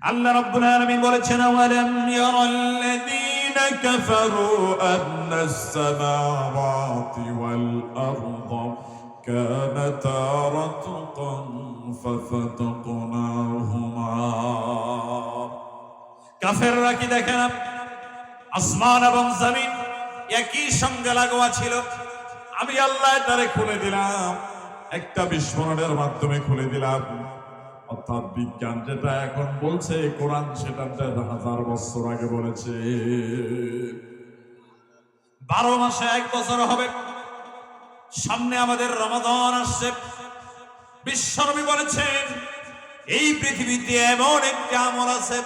আল্লাহ রাব্বুল আলামিন বলেছেন, আওয়ালাম ইয়ারাল্লাযীনা কাফারু আন্নাস সামাওয়াতি ওয়াল আরদা কানাতা রাতকান ফাফাতাকনাহুমা। কাফেররা কি দেখে না আসমান এবং জমিন একই সঙ্গে লাগোয়া ছিল, আমি আল্লাহ তারে খুলে দিলাম, একটা বিস্ফোরণের মাধ্যমে খুলে দিলাম। অর্থাৎ বিজ্ঞান যেটা এখন বলছে, কোরআন সেটা 1000 বছর আগে বলেছে। 12 মাসে 1 বছর হবে। সামনে আমাদের রমাদান আসছে। বিশ্বনবী বলেছেন, এই পৃথিবীতে এমন একটি আমল আছে,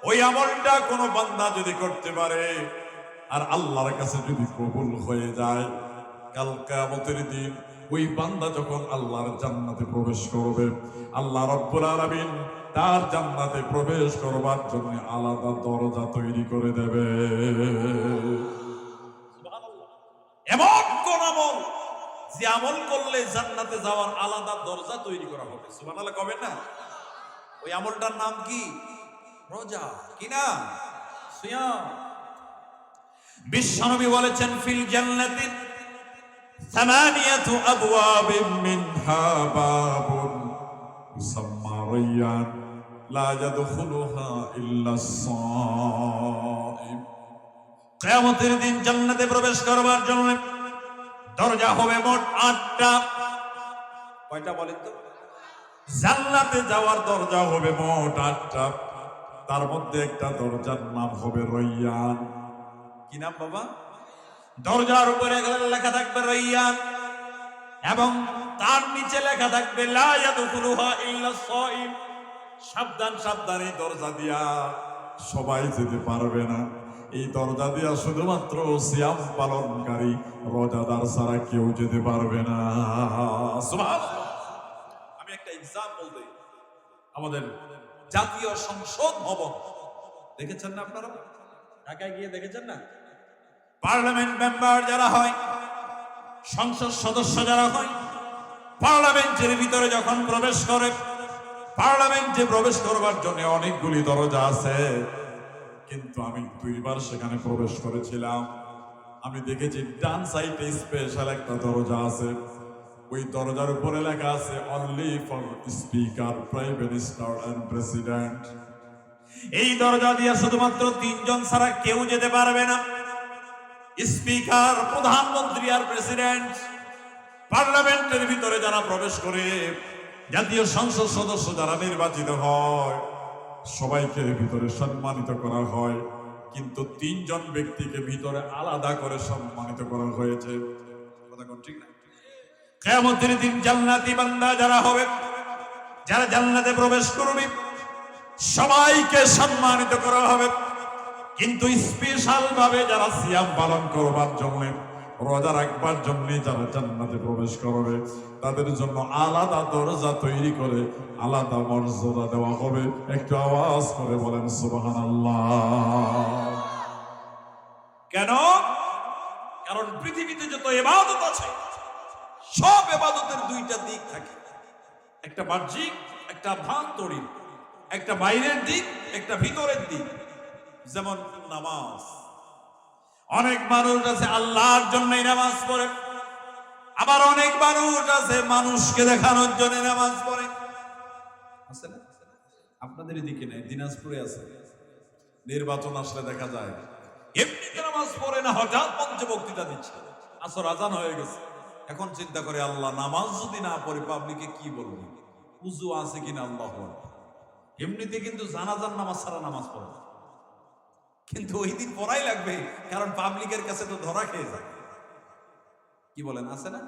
ওই আমলটা কোনো বান্দা যদি করতে পারে আর আল্লাহর কাছে যদি কবুল হয়ে যায়, কাল কিয়ামতের দিন ওই বান্দা যখন আল্লাহর জান্নাতে প্রবেশ করবে, আল্লাহ রাব্বুল আলামিন তার জান্নাতে প্রবেশ করবার জন্য আলাদা দরজা তৈরি করে দেবে। সুবহানাল্লাহ। এমন কোন আমল যে আমল করলে জান্নাতে যাওয়ার আলাদা দরজা তৈরি করা হবে? সুবহানাল্লাহ কবেন না? ওই আমলটার নাম কি? রোজা। কি না? সিয়াম। বিশ্বনবী বলেছেন, ফিল জান্নাতি সামানিয়াতু আবওয়াবিন মিনহা বাবুন ইউসাম্মা রায়্যান লা ইয়াদখুলুহা ইল্লাস সাইম। কিয়ামতের দিন জান্নাতে প্রবেশ করবার জন্য দরজা হবে মোট 8টা। কয়টা বলেন তো? জান্নাতে যাওয়ার দরজা হবে মোট 8টা। তার মধ্যে একটা দরজার নাম হবে রায়্যান। কি নাম বাবা? দরজার উপরে লেখা থাকবে রায়্যান, এবং তার নিচে লেখা থাকবে লা ইয়াদখুলুহা ইল্লাস সাইম। সাবধান সাবধান, এই দরজা দিয়া সবাই যেতে পারবে না। এই দরজা দিয়া শুধুমাত্র সিয়াম পালনকারী রোজাদার ছাড়া কেউ যেতে পারবে না। সুবহানাল্লাহ। আমি একটা এক্সাম্পল দেই। আমাদের জাতীয় সংসদ ভবন দেখেছেন না আপনারা? ঢাকায় গিয়ে দেখেছেন না? পার্লামেন্ট মেম্বার যারা হয়, সংসদ সদস্য যারা হয়, পার্লামেন্টের ভিতরে যখন প্রবেশ করে, পার্লামেন্টে প্রবেশ করবার জন্য অনেকগুলি দরজা আছে, কিন্তু আমি 2বার সেখানে প্রবেশ করেছিলাম। আমি দেখেছি ডান সাইডে স্পেশাল একটা দরজা আছে। ওই দরজার উপরে লেখা আছে only for speaker, prime minister and president. এই দরজা দিয়ে শুধুমাত্র 3 জন ছাড়া কেউ যেতে পারবে না। স্পিকার, প্রধানমন্ত্রী আর প্রেসিডেন্ট। পার্লামেন্টের ভিতরে যারা প্রবেশ করে, জাতীয় সংসদ সদস্য যারা নির্বাচিত হয়, সবাইকে ভিতরে সম্মানিত করা হয়, কিন্তু 3 জন ব্যক্তিকে ভিতরে আলাদা করে সম্মানিত করা হয়েছে। কথা কোন ঠিক না? কিয়ামতের দিন জান্নাতি বান্দা যারা হবে, যারা জান্নাতে প্রবেশ করবে, সবাইকে সম্মানিত করা হবে, কিন্তু স্পেশাল ভাবে যারা সিয়াম পালন করবার জন্য, রোজা রাখবার জন্য যারা জান্নাতে প্রবেশ করবে, তাদের জন্য আলাদা দরজা তৈরি করে আলাদা মর্যাদা দেওয়া হবে। একটু আওয়াজ করে বলেন সুবহানাল্লাহ। কেন? কারণ পৃথিবীতে যত ইবাদত আছে, সব ইবাদতের 2টা দিক থাকে। একটা বাহ্যিক, একটা আভ্যন্তরীণ। একটা বাইরের দিক, একটা ভিতরের দিক। যেমন নামাজ। অনেক মানুষ আছে আল্লাহর জন্যই নামাজ পড়ে, আবার অনেক মানুষ আছে মানুষকে দেখানোর জন্য নামাজ পড়ে। আছে না? আপনাদের এদিকে নেই, দিনাজপুরে আছে। নির্বাচন আসলে দেখা যায় এমনিতে নামাজ পড়ে না, হঠাৎ মঞ্চে বক্তৃতা দিচ্ছে, আসর আজান হয়ে গেছে। এখন চিন্তা করে, আল্লাহ নামাজ যদি না পড়ে পাবলিকে কি বলবে? উযু আছে কিনা আল্লাহ বলে। এমনিতে কিন্তু জানাজার নামাজ ছাড়া নামাজ পড়ে, কিন্তু ওই দিন পড়াই লাগবে, কারণ পাবলিকের কাছে তো ধরা খেয়ে যায়। কি বলেন? আছে না?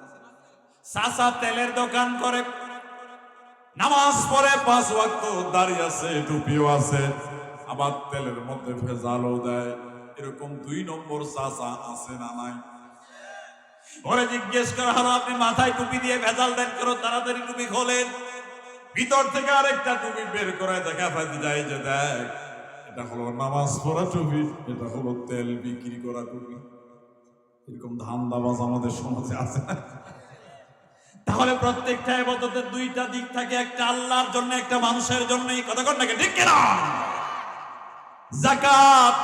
চাচা তেলের দোকান করে, নামাজ পড়ে, 5 ওয়াক্ত দাঁড়িয়ে আছে, টুপিও আছে, আবার তেলের মধ্যে ভেজালও দেয়। এরকম 2 নম্বর চাচা আছে না নাই? ওরে জিজ্ঞেস করা হলো, আপনি মাথায় টুপি দিয়ে ভেজাল দেন কেন? তাড়াতাড়ি টুপি খোলেন। ভিতর থেকে আরেকটা টুপি বের করে দেখা পাইতে যায় যে, দেখ, এটা হলো নামাজ পড়া টুপি, এটা হলো তেল বিক্রি করা টুপি। এরকম ধান্দাবাজ আমাদের সমাজে আছে না? তাহলে প্রত্যেকটা ইবাদতের দুইটা দিক থাকে, একটা আল্লাহর জন্য, একটা মানুষের জন্য। কথা কন নাকি ঠিক কিনা? যাকাত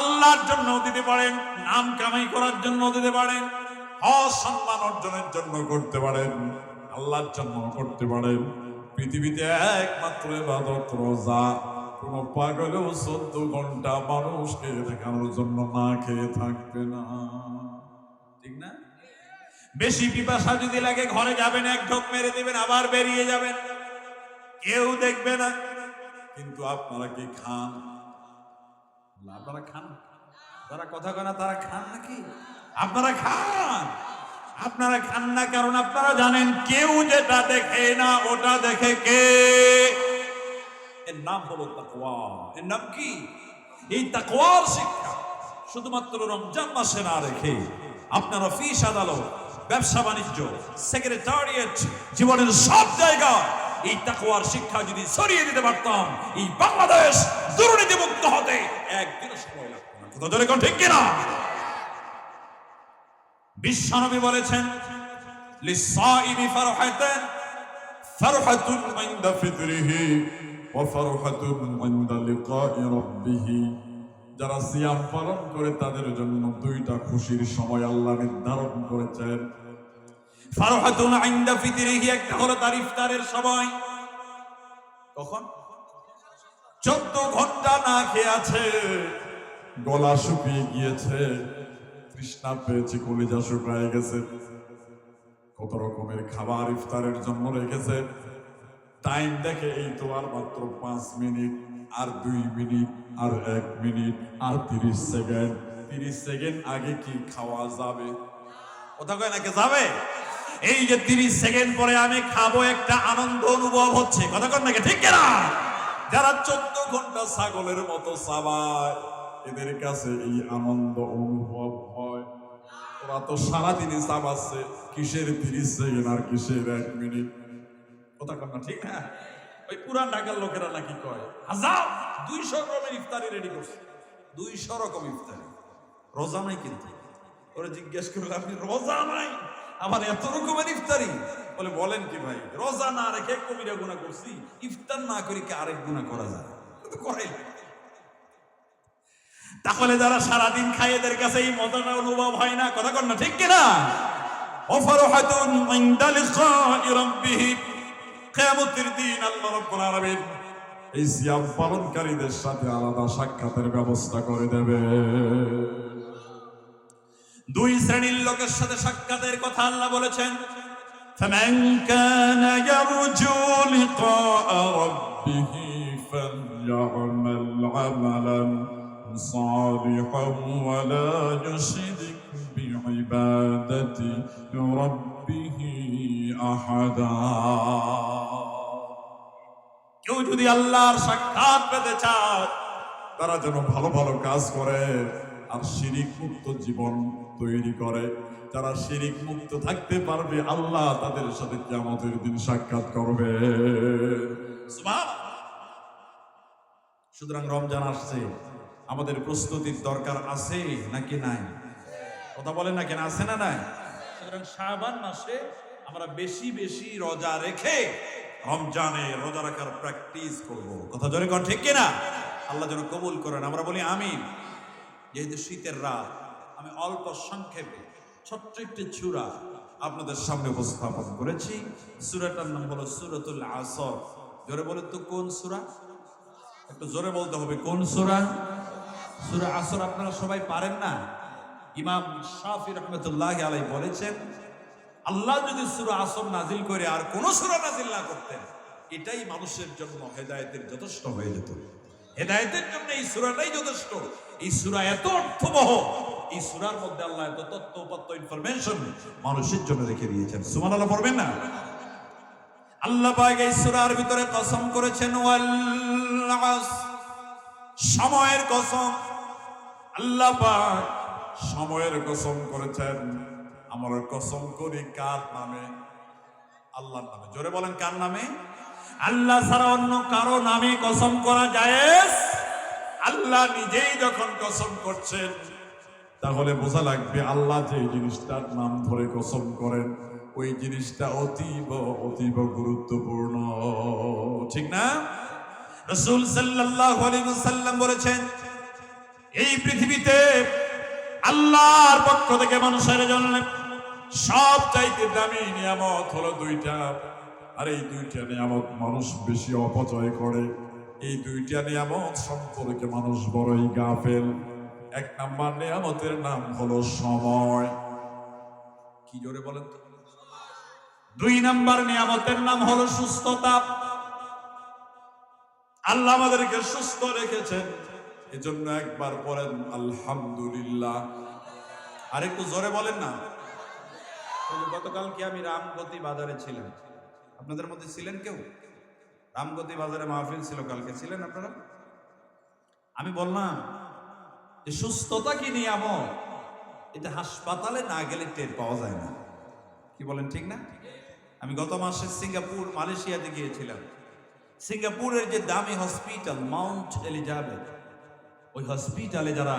আল্লাহর জন্য দিতে পারেন, নাম কামাই করার জন্য দিতে পারেন, হজ সম্মান অর্জনের জন্য করতে পারেন, আল্লাহর জন্য করতে পারেন। পৃথিবীতে একমাত্র ইবাদত রোজা। কোন পাগলেও 14 ঘন্টা মানুষকে দেখানোর জন্য না খেয়ে থাকবে না, ঠিক না? বেশি পিপাসা যদি লাগে ঘরে যাবেন, এক ঢোক মেরে দিবেন, আবার বেরিয়ে যাবেন, কেউ দেখবে না। কিন্তু আপনারা কি খান? আপনারা খান? যারা কথা কয় না তারা খান নাকি? আপনারা খান। আপনারা খান না কারণ আপনারা জানেন কেউ যেটা দেখে না ওটা দেখে কে? এর নাম হলো তাকওয়া। এর নাম কি? এই তাকওয়ার শিক্ষা শুধুমাত্র রমজান মাসে না রেখে আপনার অফিস আদালত, ব্যবসা বাণিজ্য, সেক্রেটারিয়েট, জীবনের সব জায়গায় এই তাকওয়ার শিক্ষা যদি ছড়িয়ে দিতে পারতাম, এই বাংলাদেশ দুর্নীতি মুক্ত হতে একদিনও সময় লাগতো না। কথা জোরে কোন ঠিক কিনা? বিশ্বনবী বলেছেন, লিসাইমি ফারহাতান, ফারহাতুন ইনদা ফিতরিহি ওয়া ফারহাতুন ইনদা লিকাই রাব্বিহি। যারা সিয়াম পালন করে তাদের জন্য দুইটা খুশির সময় আল্লাহ নির্ধারণ করেছেন। ফারহাতুন ইনদা ফিতরিহি, একটা হলো তার ইফতারের সময়। কখন? 14 ঘন্টা না খেয়ে আছে, গলা শুকিয়ে গিয়েছে, তৃষ্ণা পেয়েছে, কলিজা শুকিয়ে গেছে, কত রকমের খাবার ইফতারের জন্য রেখেছে। টাইম দেখে এই তো আর মাত্র 5 মিনিট, আর 2 মিনিট, আর 1 মিনিট, আর 30 সেকেন্ড। 30 সেকেন্ড আগে কি খাওয়া যাবে? কথা কয় নাকি যাবে? এই যে 30 সেকেন্ড পরে আমি খাবো, একটা আনন্দ অনুভব হচ্ছে। কথা কয় নাকি ঠিক কিনা? যারা 14 ঘন্টা ছাগলের মতো চাবায়, এদের কাছে এই আনন্দ অনুভব হয়। ওরা তো সারাদিনই চাবাচ্ছে, কিসের 30 সেকেন্ড আর কিসের 1 মিনিট? কথা কন না ঠিক না? ওই পুরান ঢাকার লোকেরা নাকি কয় 200 রকমের ইফতারি রেডি করছে। 200 রকম ইফতারি। রোজা নাই কিন্তু। ওরা জিজ্ঞেস করলে, আপনি রোজা নাই, আমার এত রকমের ইফতারি? বলে, বলেন কি ভাই, রোজা না রেখে কবিরা গুনাহ করছি, ইফতার না করি কি আরেক গুনাহ করা যায়? তো করাই লাগে। তাহলে যারা সারাদিন খায় এদের কাছে এই মজাটা অনুভব হয় না। কথা কন না ঠিক কিনা? ওয়াফারহাতুন ইনদা লিকাই রাব্বিহি, কিয়ামতের দিন আল্লাহ রাব্বুল আলামিন এই সিয়াম পালনকারীদের সাথে আলাদা সাক্ষাতের ব্যবস্থা করে দেবে। 2 শ্রেণীর লোকের সাথে সাক্ষাতের কথা আল্লাহ বলেছেন। ফামান কানা ইয়ারজু লিকা রাব্বিহি ফালইআমাল আমালান সালিহান ওয়া লা ইউশরিক বিইবাদাতি রাব্বিহি আহাদা। কেউ যদি আল্লাহর সাক্ষাৎ পেতে চায়, তারা যেন ভালো ভালো কাজ করে আর শিরিক মুক্ত জীবন তৈরি করে। যারা শিরিক মুক্ত থাকতে পারবে, আল্লাহ তাদের সাথে কিয়ামতের দিন সাক্ষাৎ করবে। সুবহানাল্লাহ। সুতরাং রমজান আসছে, আমাদের প্রস্তুতির দরকার আছে নাকি নাই? কথা বলেন না কেন, আছে না নাই? সুতরাং শাবান মাসে আমরা বেশি বেশি রোজা রেখে রমজানে রোজা রাখার প্র্যাকটিস করব। কথা জোরে কোন ঠিক কিনা? আল্লাহ যেন কবুল করেন। আমরা বলি আমিন। যেহেতু শীতের রাত, আমি অল্প সংক্ষেপে ছোট্ট একটি সূরা আপনাদের সামনে উপস্থাপন করেছি। সূরাটার নাম হলো সূরাতুল আসর। জোরে বলেন তো কোন সূরা? একটু জোরে বলতে হবে, কোন সূরা? সূরা আসর। আপনারা সবাই পারেন না? ইমাম শাফি রাহমাতুল্লাহি আলাইহি বলেছেন, আল্লাহ যদি সূরা আসর নাজিল করে আর কোন সূরা নাজিল না করতেন, এটাই মানুষের জন্য হেদায়েতের যথেষ্ট হয়ে যেত। হেদায়েতের জন্য এই সূরাটাই যথেষ্ট। এই সূরা এত অর্থবহ, এই সূরার মধ্যে আল্লাহ এত তথ্য উপাত্ত ইনফরমেশন মানুষের জন্য রেখে দিয়েছেন। সুবহানাল্লাহ পড়বেন না? আল্লাহ পাক এই সূরার ভিতরে কসম করেছেন, ওয়াল আসর, সময়ের কসম। আল্লাহ পাক সময়ের কসম করেছেন। আমরা কসম করি কার নামে? আল্লাহর নামে। জোরে বলেন, কার নামে? আল্লাহ ছাড়া অন্য কারো নামে কসম করা জায়েজ? আল্লাহ নিজেই যখন কসম করছেন, তাহলে বোঝা লাগবে আল্লাহ যে জিনিসটার নাম ধরে কসম করেন, ওই জিনিসটা অতীব অতীব গুরুত্বপূর্ণ, ঠিক না? রাসূল সাল্লাল্লাহু আলাইহি ওয়াসাল্লাম বলেছেন, এই পৃথিবীতে আল্লাহর পক্ষ থেকে মানুষের জন্য সবচাইতে দামি নিয়ামত হলো দুইটা, আর এই দুইটা নিয়ামত মানুষ বেশি অপচয় করে। এই দুইটা নিয়ামত সম্পর্কে মানুষ বড়ই গাফেল। এক নাম্বার নিয়ামতের নাম হলো সময়। কি জোরে বলেন তো? দুই নাম্বার নিয়ামতের নাম হলো সুস্থতা। আল্লাহ আমাদেরকে সুস্থ রেখেছেন, এজন্য একবার পড়েন আলহামদুলিল্লাহ। আরেকটু জোরে বলেন না। গতকাল কি আমি রামগতি বাজারে ছিলাম, আপনাদের মধ্যে ছিলেন কেউ? রামগতি বাজারে মাহফিল ছিল কালকে, ছিলেন আপনারা? আমি বললাম যে সুস্থতা কি নিয়ামত, এটা হাসপাতালে না গেলে টের পাওয়া যায় না। কি বলেন, ঠিক না? আমি গত মাসে সিঙ্গাপুর মালয়েশিয়াতে গিয়েছিলাম। সিঙ্গাপুরের যে দামি হসপিটাল মাউন্ট এলিজাবেথ, ওই হসপিটালে যারা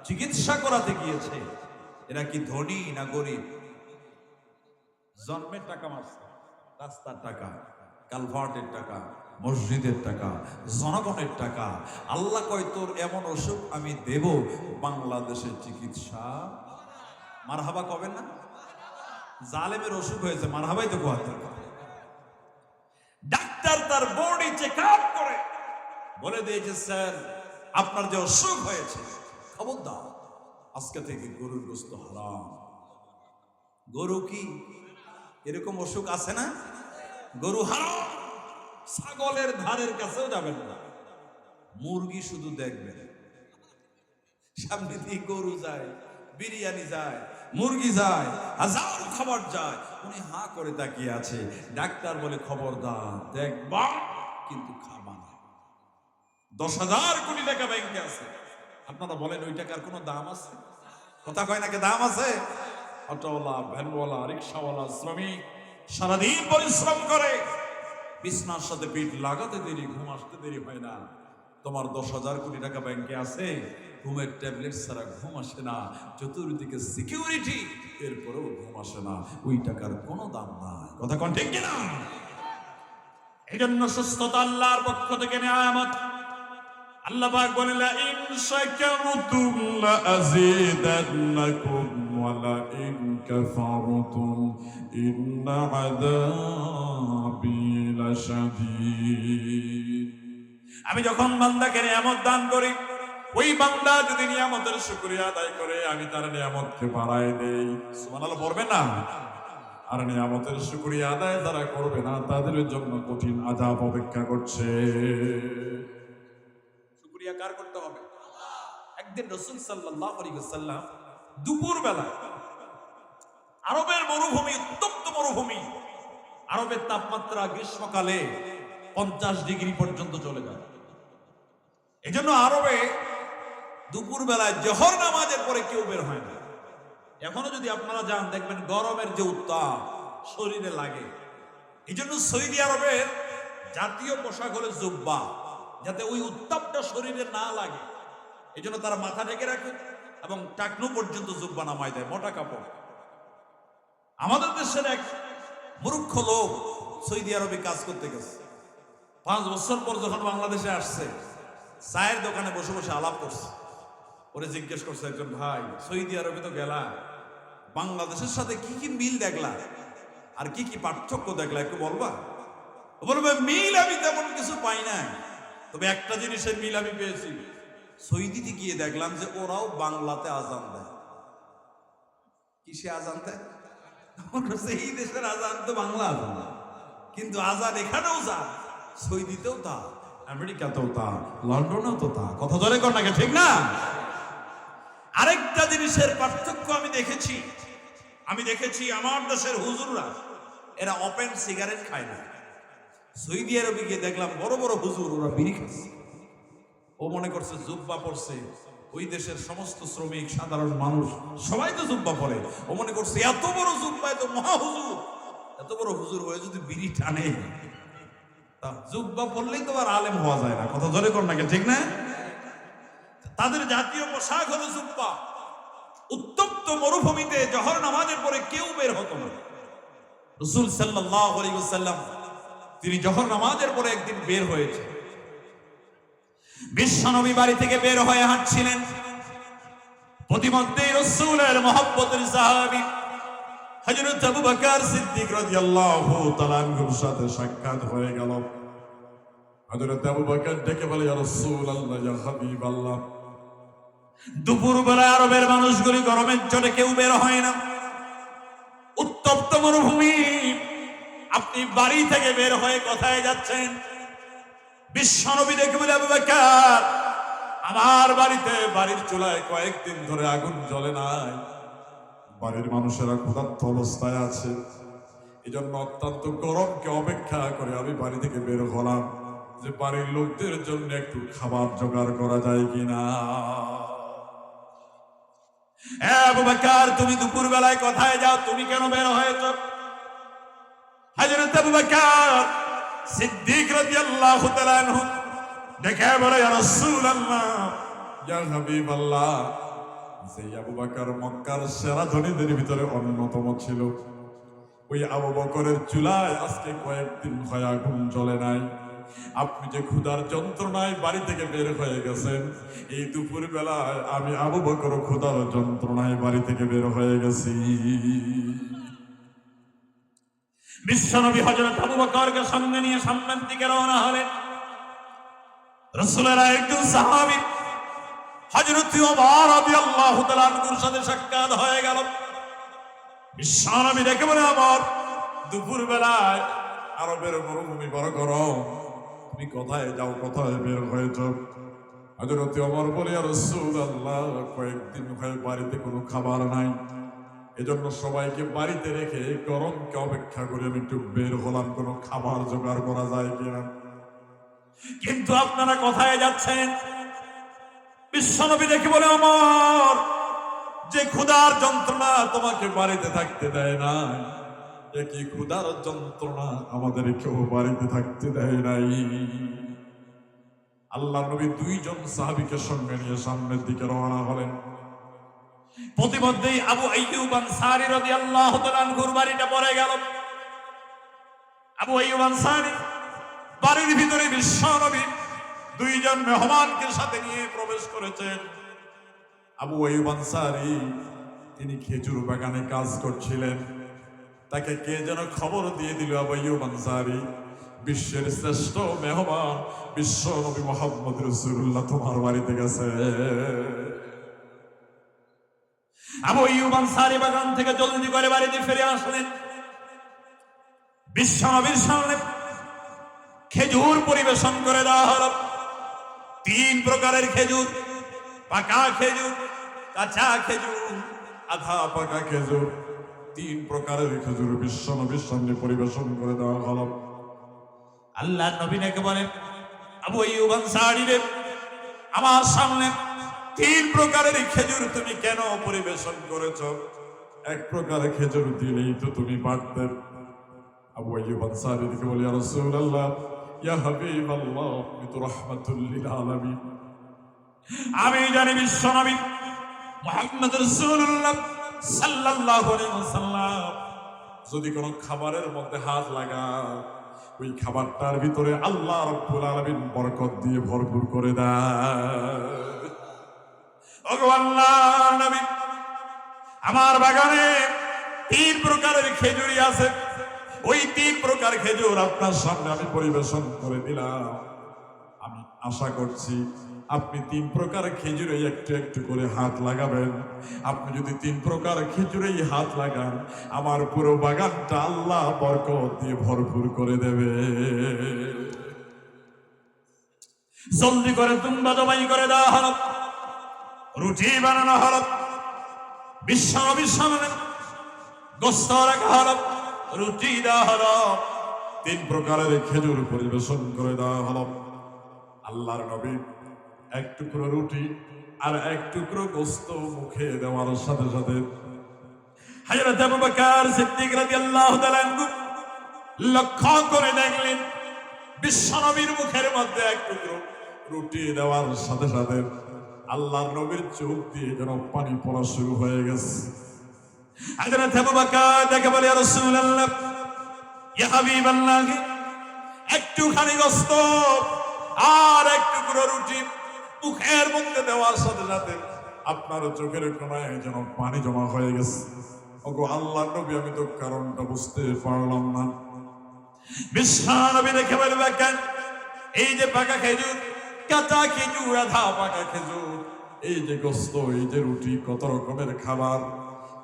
চিকিৎসা করাতে গিয়েছে এরা কি ধনী না গরিব? জন্মের টাকা মারছে, রাস্তার টাকা, কালভার্টের টাকা, মসজিদের টাকা, জনগণের টাকা। আল্লাহ কয় তোর এমন অসুখ আমি দেব, বাংলাদেশের চিকিৎসা। মারহাবা কবেন না? জালেমের অসুখ হয়েছে, মারহাবাই তো কোয়াতে। ডাক্তার তার বডি চেক আপ করে বলে দিয়েছে, স্যার আপনার যে অসুখ হয়েছে, খবরদার আজকে থেকে গরুর গোশত হারাম। গরু কি এরকম অসুখ আছে না? গরু হারাম। ছাগলের ধারের কাছেও যাবেন না, মুরগি শুধু দেখবেন। সামনে দিয়ে গরু যায়, বিরিয়ানি যায়, মুরগি যায়, হাজার খাবার যায়, উনি হা করে তাকিয়ে আছে। ডাক্তার বলে খবরদার দেখবা কিন্তু খাবা না। 10,000 কোটি টাকা ব্যাংকে আছে, আপনারা বলেন ওই টাকার কোনো দাম আছে? কথা কয় নাকি দাম আছে? অটোওয়ালা, ভ্যানওয়ালা, রিক্সাওয়ালা, শ্রমিক সারাদিন পরিশ্রম করে, বিছনার সাথে পিঠ লাগাতে দেরি, ঘুম আসতে দেরি হয় না। তোমার 10,000 কোটি টাকা ব্যাংকে আছে, ঘুমের ট্যাবলেট ছাড়া ঘুম আসে না, চতুর্দিকে সিকিউরিটি, এরপরেও ঘুম আসে না। ওই টাকার কোনো দাম নাই। কথা কোন ঠিক কিনা? এই জন্য সুস্থতা আল্লাহর পক্ষ থেকে নিয়ামত। আল্লাহ পাক বলেন, লা ইন শাকারতুম লা আযীদান্নাকুম ওয়া লা ইন কাফারতুম ইন্না আযাবি লাশাদীদ। আমি যখন বান্দাকে নিয়ামত দান করি, ওই বান্দা যদি নিয়ামতের শুকরিয়া আদায় করে, আমি তার নিয়ামতকে বাড়ায় দেই। সুবহানাল্লাহ পড়বেন না? আর নিয়ামতের শুকরিয়া আদায় যারা করবে না, তাদের জন্য কঠিন আযাব অপেক্ষা করছে। শুকরিয়া কার করতে হবে? একদিন রাসূল সাল্লাল্লাহু আলাইহি ওয়াসাল্লাম দুপুর বেলা, আরবের মরুভূমি, উত্তপ্ত মরুভূমি, আরবের তাপমাত্রা গ্রীষ্মকালে 50 ডিগ্রি পর্যন্ত চলে যায়। এজন্য আরবে দুপুর বেলায় জোহর নামাজের পরে কেউ বের হয় না। এখনো যদি আপনারা যান দেখবেন গরমের যে উত্তাপ শরীরে লাগে। এই জন্য সৌদি আরবের জাতীয় পোশাক হলো জুব্বা, যাতে ওই উত্তাপটা শরীরে না লাগে। এই জন্য তারা মাথা ঢেকে রাখে এবং টাকনু পর্যন্ত জুব্বা নামায় দেয়, মোটা কাপড়। আমাদের দেশের এক মূর্খ লোক সৌদি আরবে কাজ করতে গেছে, 5 বছর পর যখন বাংলাদেশে আসছে, চায়ের দোকানে বসে বসে আলাপ করছে। ওরে জিজ্ঞেস করছে একজন ভাই, সৌদি আরবে তো গেলা, বাংলাদেশের সাথে কি কি মিল দেখলা আর কি কি পার্থক্য দেখলা, একটু বলবা? বলবে, মিল আমি তেমন কিছু পাই না, তবে একটা জিনিসের মিল আমি পেয়েছি। সৌদিতে গিয়ে দেখলাম যে ওরাও বাংলাতে আজান দেয়। কিসে আজান দেয়? এই দেশের আজান তো বাংলা আজান, কিন্তু আজান এখানেও যা, সৌদিতেও তা, আমেরিকাতেও তা, লন্ডনেও তো তা। কথা ধরে কর নাকি, ঠিক না? আরেকটা জিনিসের পার্থক্য আমি দেখেছি আমার দেশের হুজুররা এরা ওপেন সিগারেট খায় না। সৌদি আরবে গিয়ে দেখলাম বড় বড় হুজুর, ওরা বিড়ি খাচ্ছে। ও মনে করছে জুব্বা পরছে, ওই দেশের সমস্ত শ্রমিক সাধারণ মানুষ সবাই তো জুব্বা পরে। ও মনে করছে এত বড় জুব্বা, এত মহা হুজুর, এত বড় হুজুর হয়ে যদি বিড়ি টানে, তা জুব্বা পরলেই তো আর আলেম হওয়া যায় না। কথা ধরে কর নাকি, ঠিক না? তাদের জাতীয় পোশাক হলো জুব্বা। উত্তপ্ত মরুভূমিতে জোহর নামাজের পরে কেউ বের হতো না। রাসূল সাল্লাল্লাহু আলাইহি ওয়াসাল্লাম তিনি যখন নামাজের পরে একদিন বের হয়েছে, বিশ্বনবী বাড়ি থেকে বের হয়ে হাঁটছিলেন। প্রতিমধ্যেই রাসূলের মহব্বতের সাহাবী হযরত আবু বকর সিদ্দিক রাদিয়াল্লাহু তাআলা আনহুর সাথে সাক্ষাৎ হয়ে গেল। হযরত আবু বকর ডেকে বলে, ইয়া রাসূলুল্লাহ, ইয়া হাবিবাল্লাহ, দুপুরবেলা আরবের মানুষগুলি গরমের জন্য কেউ বের হয় না, উত্তপ্ত মরুভূমি, আপনি বাড়ি থেকে বের হয়ে কোথায় যাচ্ছেন? বিশ্বনবী দেখে বলে, আবু বকর, আমার বাড়িতে বাড়ির চুলায় কয়েকদিন ধরে আগুন জ্বলে নাই, বাড়ির মানুষেরা ক্ষুধার্ত অবস্থায় আছে, এই জন্য অত্যন্ত গরমকে অপেক্ষা করে আমি বাড়ি থেকে বের হলাম যে বাড়ির লোকদের জন্য একটু খাবার জোগাড় করা যায় কিনা। আবু বকর, তুমি দুপুর বেলায় কোথায় যাও? তুমি কেন বের হয়েছ? হযরত আবু বকর সিদ্দিক রাদিয়াল্লাহু তাআলা আনহু দেখে বলে, ইয়া রাসূলুল্লাহ, ইয়া হাবিবাল্লাহ, যে আবু বকর মক্কার সেরা ধনীদের ভিতরে অন্যতম ছিল, ওই আবু বকরের চুলায় আজকে কয়েকদিন হয় আগুন জ্বলে নাই। আপনি যে ক্ষুধার যন্ত্রণায় বাড়ি থেকে বের হয়ে গেছেন, এই দুপুর বেলায় আমি আবু বকর ক্ষুধার যন্ত্রণায় বাড়ি থেকে বের হয়ে গেছি। বিশ্বনবী হযরত আবু বকরকে সঙ্গে নিয়ে সামনের দিকে রওনা হলেন। রাসূলের একজন সাহাবী হযরত ওমর রাদিয়াল্লাহু তাআলা আনহুর সাথে সাক্ষাৎ হয়ে গেল। বিশ্বনবী দেখে বলে, ওমর, দুপুর বেলায় আরবের মরুভূমি বড় গরম, তুমি কোথায় যাও, কোথায় বের হয়েছ? হযরত ওমর বলে, ইয়া রাসূলুল্লাহ, কয়েকদিন হয় বাড়িতে কোনো খাবার নাই, এজন্য সবাইকে বাড়িতে রেখে গরমকে অপেক্ষা করে আমি একটু বের হলাম, কোনো খাবার জোগাড় করা যায় কিনা। কিন্তু আপনারা কোথায় যাচ্ছেন? বিশ্বনবী দেখে বলে, ওমর, যে ক্ষুধার যন্ত্রণা তোমাকে বাড়িতে থাকতে দেয় না, একই ক্ষুধার যন্ত্রণা আমাদের কেউ বাড়িতে থাকতে দেয় নাই। আল্লাহ নবী দুইজন সাহাবীকে সঙ্গে নিয়ে সামনের দিকে রওনা হলেন। প্রতিমধ্যেই আবু আইয়ুব আনসারী রাদিয়াল্লাহু তাআলা আনহুর বাড়িটা পড়ে গেল। আবু আইয়ুব আনসারী বাড়ির ভিতরে বিশ্বনবী দুইজন মেহমানকে সাথে নিয়ে প্রবেশ করেছেন। আবু আইয়ুব আনসারী তিনি খেজুর বাগানে কাজ করছিলেন। তাকে কে যেন খবর দিয়ে দিল, আবু আইয়ুব আনসারী, বিশ্বের শ্রেষ্ঠ মেহমান বিশ্ব নবী মুহাম্মদ রাসূলুল্লাহ তোমার বাড়িতে গেছে। আবু আইয়ুব আনসারী বাগান থেকে জলদি করে বাড়িতে ফিরে আসলেন। বিশ্ব নবীর সামনে খেজুর পরিবেশন করে দেওয়া হলো। 3 প্রকারের খেজুর, পাকা খেজুর, কাঁচা খেজুর, আধা পাকা খেজুর, 3 প্রকারের খেজুর বিশ্ব নবীর সামনে পরিবেশন করে দেওয়া হলো। আল্লাহর নবী নাকি বলেন, আবু আইয়ুব আনসারী রে, আমার সামনে 3 প্রকারের খেজুর তুমি কেন পরিবেশন করেছ? 1 প্রকারের খেজুর দিলেই তো তুমি পারতে। আবু আইয়ুব আনসারী দিকে বলি, ইয়া রাসূলুল্লাহ, ইয়া হাবিবাল্লাহ, আপনি তো রাহমাতুল লিল আলামিন। আমি জানি বিশ্ব নবী মুহাম্মদ রাসূলুল্লাহ সাল্লাল্লাহু আলাইহি ওয়াসাল্লাম যদি কোনো খাবারের মধ্যে হাত লাগায়, ওই খাবারটার ভিতরে আল্লাহ রাব্বুল আলামিন বরকত দিয়ে ভরপুর করে দেয়। ওগো আল্লাহর নবী, আমার বাগানে 3 প্রকারের খেজুরি আছে, ওই 3 প্রকার খেজুর আপনার সামনে আমি পরিবেশন করে দিলাম। আমি আশা করছি আপনি 3 প্রকার খেজুরে একটু একটু করে হাত লাগাবেন। আপনি যদি 3 প্রকার খেজুরেই হাত লাগান, আমার পুরো বাগানটা আল্লাহ বরকত দিয়ে ভরপুর করে দেবে। জলদি করে তুম্বা জবাই করে দেওয়া হলো, রুটি বানানো হলো, বিশ্ব নবীর সামনে গোশত রাখা হলো, রুটি দেওয়া হলো, 3 প্রকারের খেজুর পরিবেশন করে দেওয়া হলো। আল্লাহর নবী 1 টুকরো রুটি আর 1 টুকরো গোশত মুখে দেওয়ার সাথে সাথে হযরত আবু বকর সিদ্দিক রাদিয়াল্লাহু তাআলা আনহু লক্ষ্য করে দেখলেন, বিশ্ব নবীর মুখের মধ্যে 1 টুকরো রুটি দেওয়ার সাথে সাথে আল্লাহর নবীর চোখ দিয়ে যেন পানি পড়া শুরু হয়ে গেছে। হযরত আবু বকর দেখে বলে, ইয়া রাসূলুল্লাহ, ইয়া হাবিবাল্লাহ, একটুখানি গোস্ত আর একটু গুঁড়ো রুটি মুখের মধ্যে দেওয়ার সাথে সাথে আপনার চোখের কোনায় যেন পানি জমা হয়ে গেছে। ওগো আল্লাহ নবী, আমি তো কারণটা বুঝতে পারলাম না। বিশ্বনবী দেখে বলবে, কেন? এই যে পাকা খেজুর, কাঁচা খেজুর, আধা পাকা খেজুর, এই যে গোস্ত, এই যে রুটি, কত রকমের খাবার,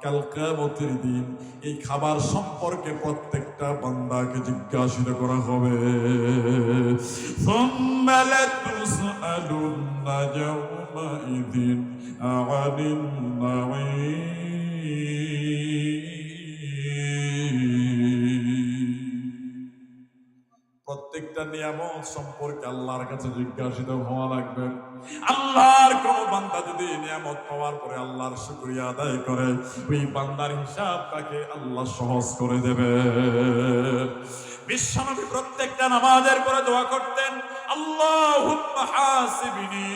কাল কিয়ামতের দিন এই খাবার সম্পর্কে প্রত্যেকটা বান্দাকে জিজ্ঞাসিত করা হবে। সুম্মা লাতুসআলুন্না ইয়াওমাইযিন আনিন নাঈম। প্রত্যেকটা নিয়ামত সম্পর্কে আল্লাহর কাছে জিজ্ঞাসিত হওয়া লাগবে। আল্লাহর কোন বান্দা যদি নিয়ামত পাওয়ার পরে আল্লাহর শুকরিয়া আদায় করে, ওই বান্দার হিসাবটাকে আল্লাহ সহজ করে দেবে। বিশ্বনবী প্রত্যেকটা নামাজের পরে দোয়া করতেন, আল্লাহুম্মা হাসিবনি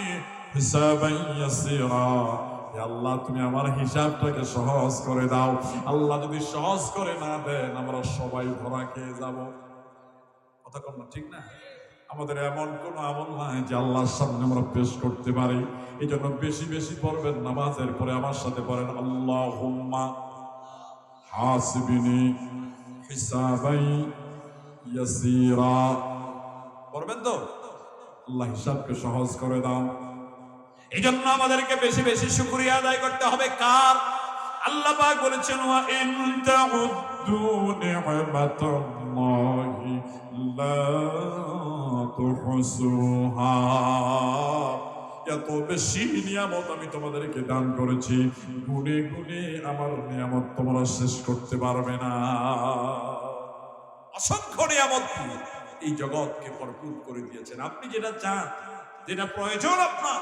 হিসাবান ইয়াসিরা। হে আল্লাহ, তুমি আমার হিসাবটাকে সহজ করে দাও। আল্লাহ যদি সহজ করে না দেন, আমরা সবাই ধরা খেয়ে যাব। কথা কম না, ঠিক না? আমাদের এমন কোন আমল নাই যে আল্লাহর সামনে আমরা পেশ করতে পারি। এই জন্য বেশি বেশি পড়বেন নামাজের পরে, আমার সাথে পড়েন, আল্লাহুম্মা হাসিবনি হিসাবান ইয়াসিরা। পড়বেন তো? আল্লাহ হিসাবকে সহজ করে দাও। এই জন্য আমাদেরকে বেশি বেশি শুকরিয়া আদায় করতে হবে। কার? আল্লাহ পাক বলেছেন, ওয়া ইন তাউদ্দু নি'মাতাল্লাহি লা তুহসুহা। এত বেশি নিয়ামত আমি তোমাদেরকে দান করেছি, গুনে গুনে আমার নিয়ামত তোমরা শেষ করতে পারবে না। অসংখ্য নিয়ামত এই জগৎকে ভরপুর করে দিয়েছেন। আপনি যেটা চান, যেটা প্রয়োজন আপনার,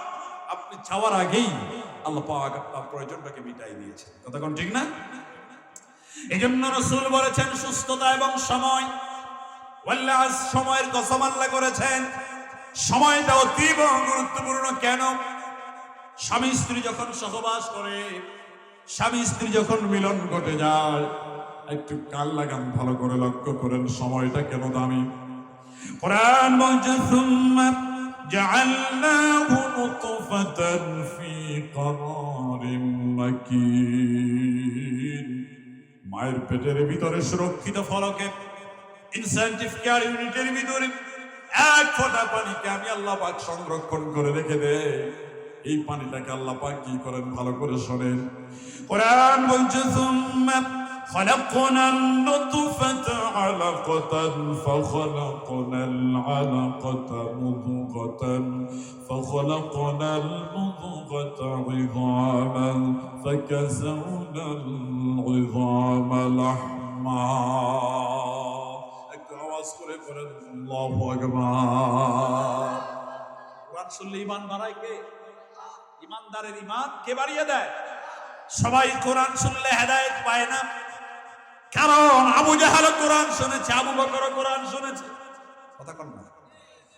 আপনি চাওয়ার আগেই আল্লাহ পাক আপনার প্রয়োজনটাকে মিটাই দিয়েছেন। কথা কোন ঠিক না? এই জন্য রাসূল বলেছেন, সুস্থতা এবং সময়, ওয়াল্লাহ, সময়ের কসম আল্লাহ করেছেন। সময়টা অতীব গুরুত্বপূর্ণ। কেন? স্বামী স্ত্রী যখন সহবাস করে, স্বামী স্ত্রী যখন মিলন ঘটে যায়, একটু কান লাগান, ভালো করে লক্ষ্য করেন সময়টা কেন দামি। কোরআন বলছে, সুম্মা জাআলনাহু নুতফাতান ফি করারিন মাকিন। মায়ের পেটের ভিতরে সুরক্ষিত ফলকে, ইনসেন্টিভ কেয়ার ইউনিটের ভিতরে এক ফোঁটা পানিকে আমি আল্লাহ পাক সংরক্ষণ করে রেখে দেই। এই পানিটাকে আল্লাহ পাক কি করেন, ভালো করে শোনেন। কোরআন বলছে, সুম্মা খালাকনান নুতফাতা আলাকাতান ফাখালাকনাল আলাকাতা মুদগাতান ফাখালাকনাল মুদগাতা ইযামান ফাকাসাওনাল ইযামা লাহমা। একটু আওয়াজ করে বলেন, আল্লাহু আকবার। কোরআন শুনলে ঈমান বাড়ায় কে? ঈমানদারের ঈমান কে বাড়িয়ে দেয়? সবাই কোরআন শুনলে হেদায়েত পায় না। কারণ আবু জাহাল কোরআন শুনেছে, আবু বকর কোরআন শুনেছে। কথা কোন না?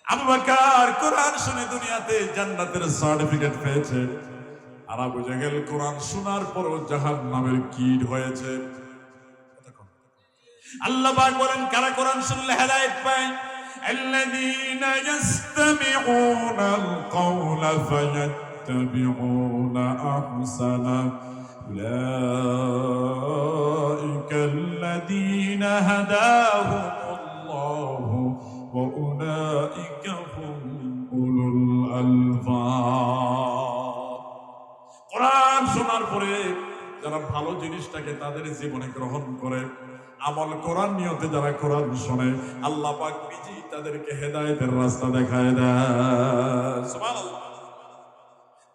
আবু বকর কোরআন শুনে দুনিয়াতে জান্নাতের সার্টিফিকেট পেয়েছে, আর আবু জাহেল কোরআন শোনার পরও জাহান্নামের কীট হয়েছে। কথা কোন? আল্লাহ পাক বলেন, কারা কোরআন শুনলে হেদায়েত পায়? আল্লাযীনা ইয়াসতামিউনাল কাওলা ফায়াত্তাবিউনা আহসানা أولئك الذين هداهم الله وأولئك هم أولو الألباب। কোরআন শোনার পরে যারা ভালো জিনিসটাকে তাদের জীবনে গ্রহণ করে, আমল কোরআন নিয়তে যারা কোরআন শোনে, আল্লাহ পাক নিজেই তাদেরকে হেদায়েতের রাস্তা দেখায় দেয়। সুবহানাল্লাহ।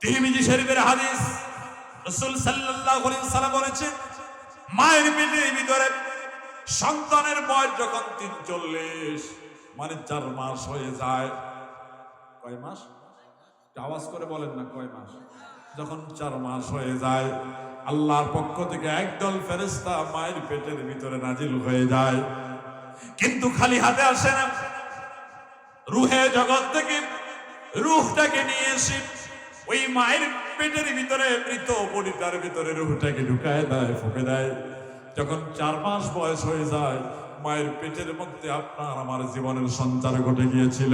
তিরমিজি শরীফের হাদিস, রাসূল সাল্লাল্লাহু আলাইহি ওয়াসাল্লাম বলেছেন, মায়ের পেটের ভিতরে সন্তানের বয়স যখন 43 মানে 4 মাস হয়ে যায়। কয় মাস? আওয়াজ করে বলেন না, কয় মাস? যখন 4 মাস হয়ে যায়, আল্লাহর পক্ষ থেকে একদল ফেরেশতা মায়ের পেটের ভিতরে নাজিল হয়ে যায়। কিন্তু খালি হাতে আসে না, রূহে জগৎ থেকে রূহটাকে নিয়ে এসে ওই মায়ের পেটের ভিতরে, মৃত বডিটার ভিতরে রূহটাকে ঢুকায় দেয়, ফুঁকে দেয়। যখন 4 মাস বয়স হয়ে যায়, মায়ের পেটের মধ্যে আপনার আমার জীবনের সঞ্চার ঘটে গিয়েছিল।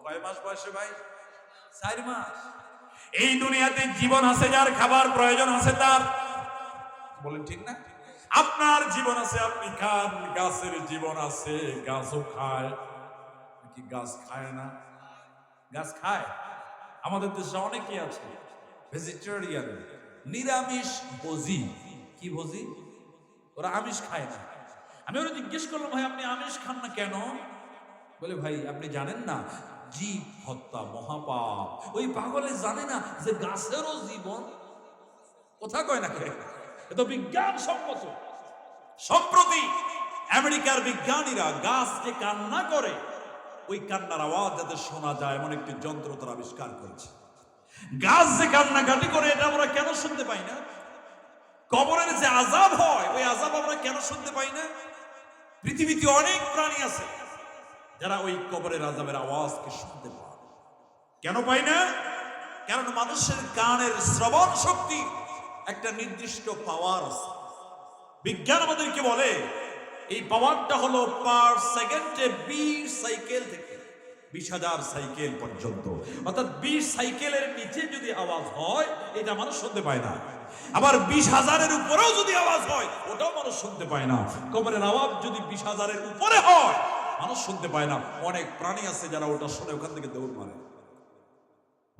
কয় মাস বয়সে ভাই? 4 মাস। এই দুনিয়াতে জীবন আছে যার, খাবার প্রয়োজন আছে তার, বলেন ঠিক না? আপনার জীবন আছে, আপনি খান, গাছের জীবন আছে, গাছও খায়। কি গাছ খায় না? গাছ খায়। আমাদের দেশে অনেকেই আছে ভেজিটেরিয়ান, নিরামিষ ভোজী। কি ভোজী? ওরা আমিষ খায় না। আমি ওরা জিজ্ঞেস করলাম, ভাই আপনি আমিষ খান না কেন? বলে, ভাই আপনি জানেন না জীব হত্যা মহাপাপ। ওই পাগলে জানে না যে গাছেরও জীবন। কথা কয় না কে? এটা বিজ্ঞান সম্মত। সম্প্রতি আমেরিকার বিজ্ঞানীরা গাছকে কান্না করে, ওই কান্নার আওয়াজ যাতে শোনা যায় এমন একটি যন্ত্র তারা আবিষ্কার করেছে। গাছ যে কান্নাকাটি করে এটা আমরা কেন শুনতে পাই না? কবরের যে আযাব হয় ওই আযাব আমরা কেন শুনতে পাই না? পৃথিবীতে অনেক প্রাণী আছে যারা ওই কবরের আযাবের আওয়াজকে শুনতে পায়। কেন পাই না? কারণ মানুষের কানের শ্রবণ শক্তি একটা নির্দিষ্ট পাওয়ার আছে। বিজ্ঞান আমাদেরকে বলে এই পাওয়ারটা হলো পার সেকেন্ডে 20 সাইকেল থেকে 20,000 সাইকেল পর্যন্ত। অর্থাৎ 20 সাইকেলের নিচে যদি আওয়াজ হয় এটা মানুষ শুনতে পায় না। আবার 20,000-এর উপরেও যদি আওয়াজ হয় ওটাও মানুষ শুনতে পায় না। কবরের আওয়াজ যদি 20,000-এর উপরে হয় মানুষ শুনতে পায় না। অনেক প্রাণী আছে যারা ওটা শুনে ওখান থেকে দৌড় মারে।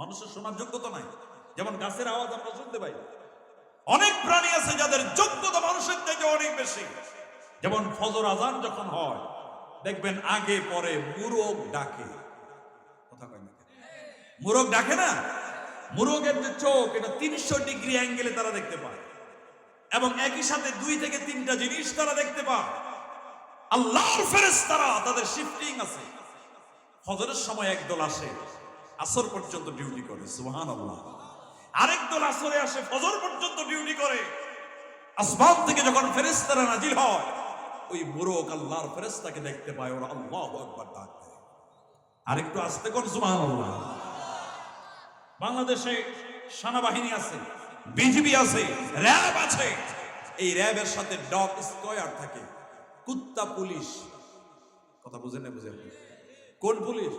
মানুষের শোনার যোগ্যতা নাই, যেমন গাছের আওয়াজ আমরা শুনতে পাই। অনেক প্রাণী আছে যাদের যোগ্যতা মানুষের থেকে অনেক বেশি। যেমন ফজর আজান যখন হয় দেখবেন আগে পরে মুরগ ডাকে। কথা কয় না? মুরগ ডাকে না? মুরগের যে চোখ এটা 300 ডিগ্রি অ্যাঙ্গেলে তারা দেখতে পায় এবং একই সাথে 2 থেকে 3টা জিনিস তারা দেখতে পায়। আল্লাহর ফেরেশতারা তাদের শিফটিং আছে। ফজরের সময় একদল আসে, আসর পর্যন্ত ডিউটি করে, সুবহানাল্লাহ। আরেক দল আসরে আসে, ফজর পর্যন্ত ডিউটি করে। আসমান থেকে যখন ফেরেশতারা নাজিল হয় ওই মুরগ আল্লাহর ফেরেশতাকে দেখতে পায়, ওরা আল্লাহু আকবার ডাক দেয়। আরেকটু আস্তে কোন সুবহানাল্লাহ। বাংলাদেশে সেনাবাহিনী আছে, বিজিবি আছে, র‍্যাব আছে। এই র‍্যাবের সাথে ডগ স্কোয়াড থাকে, কুত্তা পুলিশ। কথা বুঝেন না? বুঝেন? কোন পুলিশ?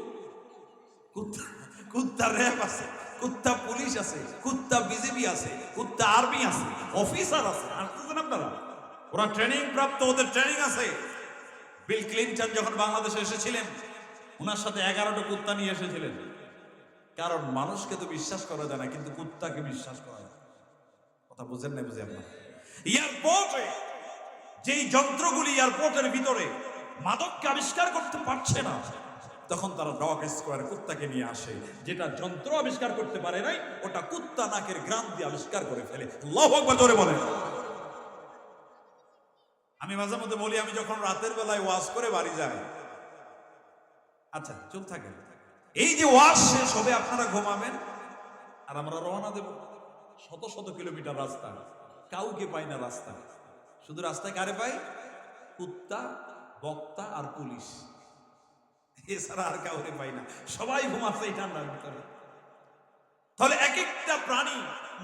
কুত্তা র‍্যাব আছে, কুত্তা পুলিশ আছে, কুত্তা বিজিবি আছে, কুত্তা আর্মি আছে, অফিসার আছে। আসতেছেন আপনারা? ওরা ট্রেনিং প্রাপ্ত, ওদের ট্রেনিং আছে। বিল ক্লিনটন যখন বাংলাদেশে এসেছিলেন ওনার সাথে 11টা কুত্তা নিয়ে এসেছিলেন। কারণ মানুষকে তো বিশ্বাস করা যায় না, কিন্তু কুত্তাকে বিশ্বাস করা যায়। কথা বুঝেন না? বুঝে আপনার এয়ারপোর্টে যেই যন্ত্রগুলি এয়ারপোর্টের ভিতরে মাদককে আবিষ্কার করতে পারছে না, তখন তারা ডগ স্কোয়ার কুত্তাকে নিয়ে আসে। যেটা যন্ত্র আবিষ্কার করতে পারে নাই ওটা কুত্তা নাকের গ্রাম দিয়ে আবিষ্কার করে ফেলে। আল্লাহু আকবার জোরে বলেন। আমি মাঝে মধ্যে বলি, আমি যখন রাতের বেলায় ওয়াজ করে বাড়ি যাই, আচ্ছা চুপ থাকেন, এই যে ওয়াজ শেষ হবে আপনারা ঘুমাবেন আর আমরা রওনা দেব। শত শত কিলোমিটার রাস্তা, কাউকে পাই না রাস্তা। শুধু রাস্তায় কারে পাই? কুত্তা, বক্তা আর পুলিশ, এছাড়া আর কাউকে পাই না। সবাই ঘুমাচ্ছে এই ঠান্ডার ভিতরে। তাহলে এক একটা প্রাণী,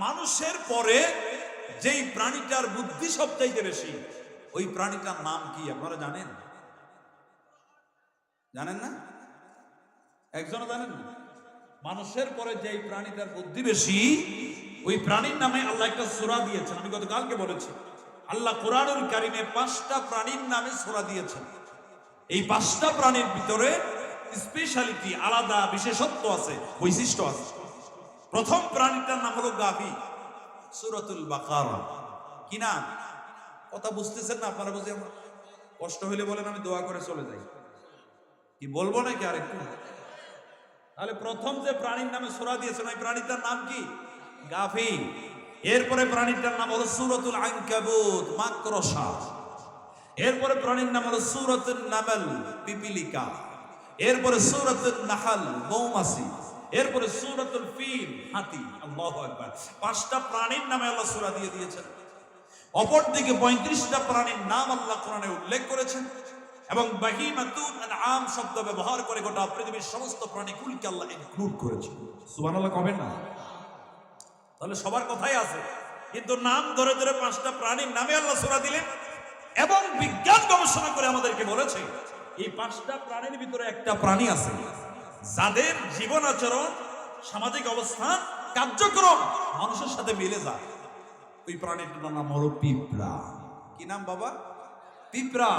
মানুষের পরে যেই প্রাণীটার বুদ্ধি সবচাইতে বেশি ওই প্রাণীটার নাম কি আপনারা জানেন? জানেন না? একজনও জানেন না? মানুষের পরে যেই প্রাণীটার বুদ্ধি বেশি ওই প্রাণীর নামে আল্লাহ একটা সূরা দিয়েছেন। আমি গতকালকে বলেছি, আল্লাহ কোরআনুল কারীমে 5টা প্রাণীর নামে সূরা দিয়েছেন। এই 5টা প্রাণীর ভিতরে স্পেশালিটি, আলাদা বিশেষত্ব আছে, বৈশিষ্ট্য আছে। প্রথম প্রাণীটার নাম হলো গাভী, সূরাতুল বাকারা। কি নাম? কথা বুঝতেছেন না আপনারা? বুঝে কষ্ট হইলে বলেন, আমি দোয়া করে চলে যাই। কি বলবো নাকি আরেকটু? তাহলে প্রথম যে প্রাণীর নামে সূরা দিয়েছেন ওই প্রাণীটার নাম কি? গাভী। এরপরে প্রাণীটার নাম হলো সূরাতুল আনকাবুত, মাকড়সা। এরপরে প্রাণীর নাম হলো সূরাতুন নামল, পিপিলিকা। এরপরে সূরাতুন নাহল, মৌমাছি। এরপরে সূরাতুল ফিল, হাতি। আল্লাহু আকবার। 5টা প্রাণীর নামে আল্লাহ সূরা দিয়ে দিয়েছেন। অপরদিকে 35টা প্রাণীর নাম আল্লাহ কোরআনে উল্লেখ করেছেন এবং বাহিমাতুন আনআম শব্দ ব্যবহার করে গোটা পৃথিবীর সমস্ত প্রাণীকুলকে আল্লাহ ইনক্লুড করেছেন। সুবহানাল্লাহ কবেন না? তাহলে সবার কথাই আছে, কিন্তু নাম ধরে ধরে 5টা প্রাণীর নামে আল্লাহ সূরা দিলেন। এবং বিজ্ঞান গবেষণা করে আমাদেরকে বলেছে এই 5টা প্রাণীর ভিতরে একটা প্রাণী আছে যাদের জীবন আচরণ, সামাজিক অবস্থান, কার্যক্রম মানুষের সাথে মিলে যায়। ওই প্রাণীটার নাম হলো পিঁপড়া। কি নাম বাবা? পিঁপড়া।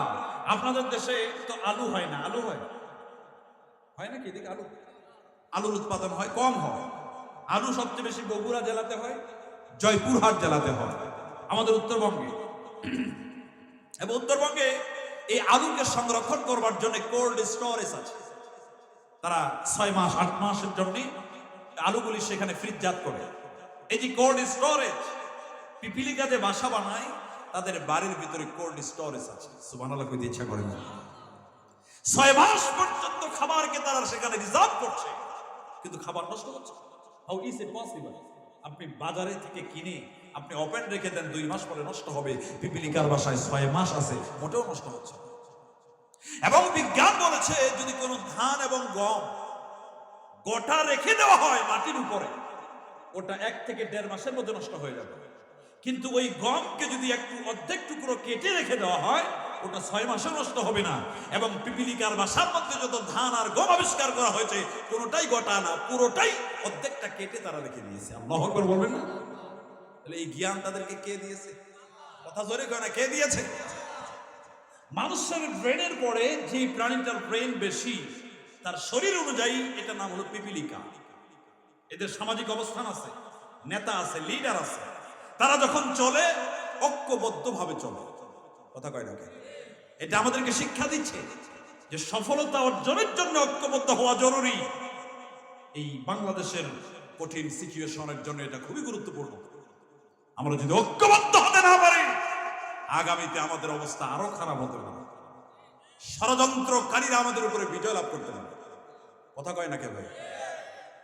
আপনাদের দেশে তো আলু হয় না, আলু হয় নাকি? এদিকে আলুর উৎপাদন হয়, কম হয়। আলু সবচেয়ে বেশি বগুড়া জেলাতে হয়, জয়পুরহাট জেলাতে হয় আমাদের উত্তরবঙ্গে। এবং উত্তরবঙ্গে এই আলুকে সংরক্ষণ করবার জন্য কোল্ড স্টোরেজ আছে। তারা 6 মাস 8 মাসের জন্য আলুগুলি সেখানে ফ্রিজজাত করে। এই যে কোল্ড স্টোরেজ, পিপিলিকা যে বাসা বানায় তাদের বাড়ির ভিতরে কোল্ড স্টোরেজ আছে। সুবহানাল্লাহ কইতে ইচ্ছা করে না? 6 মাস পর্যন্ত খাবারকে তারা সেখানে রিজার্ভ করছে, কিন্তু খাবার নষ্ট হচ্ছে। How is it possible? আপনি বাজারে থেকে কিনে আপনি ওপেন রেখে দেন, 2 মাস পরে নষ্ট হবে। পিপিলিকার বাসায় 6 মাস আছে, মোটেও নষ্ট হচ্ছে। এবং বিজ্ঞান বলেছে যদি কোনো ধান এবং গম গোটা রেখে দেওয়া হয় মাটির উপরে, ওটা 1 থেকে 1.5 মাসের মধ্যে নষ্ট হয়ে যাবে। কিন্তু ওই গমকে যদি একটু অর্ধেক টুকরো কেটে রেখে দেওয়া হয়, ওটা 6 মাসে নষ্ট হবে না। এবং পিপিলিকার বাসার মধ্যে যত ধান আর গম আবিষ্কার করা হয়েছে কোনোটাই গোটা না, পুরোটাই অর্ধেকটা কেটে তারা রেখে দিয়েছে। আল্লাহু আকবার বলবেন না? তাহলে এই জ্ঞান তাদেরকে কে দিয়েছে? কথা জোরে কয় না, কে দিয়েছে? মানুষের ব্রেনের পরে যে প্রাণীটার ব্রেন বেশি তার শরীর অনুযায়ী এটার নাম হলো পিপিলিকা। এদের সামাজিক অবস্থান আছে, নেতা আছে, লিডার আছে। তারা যখন চলে ঐক্যবদ্ধ ভাবে চলে। কথা কয় না? এটা আমাদেরকে শিক্ষা দিচ্ছে যে সফলতা অর্জনের জন্য ঐক্যবদ্ধ হওয়া জরুরি। এই বাংলাদেশের কঠিন সিচুয়েশনের জন্য এটা খুবই গুরুত্বপূর্ণ। আমরা যদি ঐক্যবদ্ধ হতে না পারি, আগামীতে আমাদের অবস্থা আরো খারাপ হতে পারে। ষড়যন্ত্রকারীরা আমাদের উপরে বিজয় লাভ করতে পারে। কথা কয় না কে ভাই?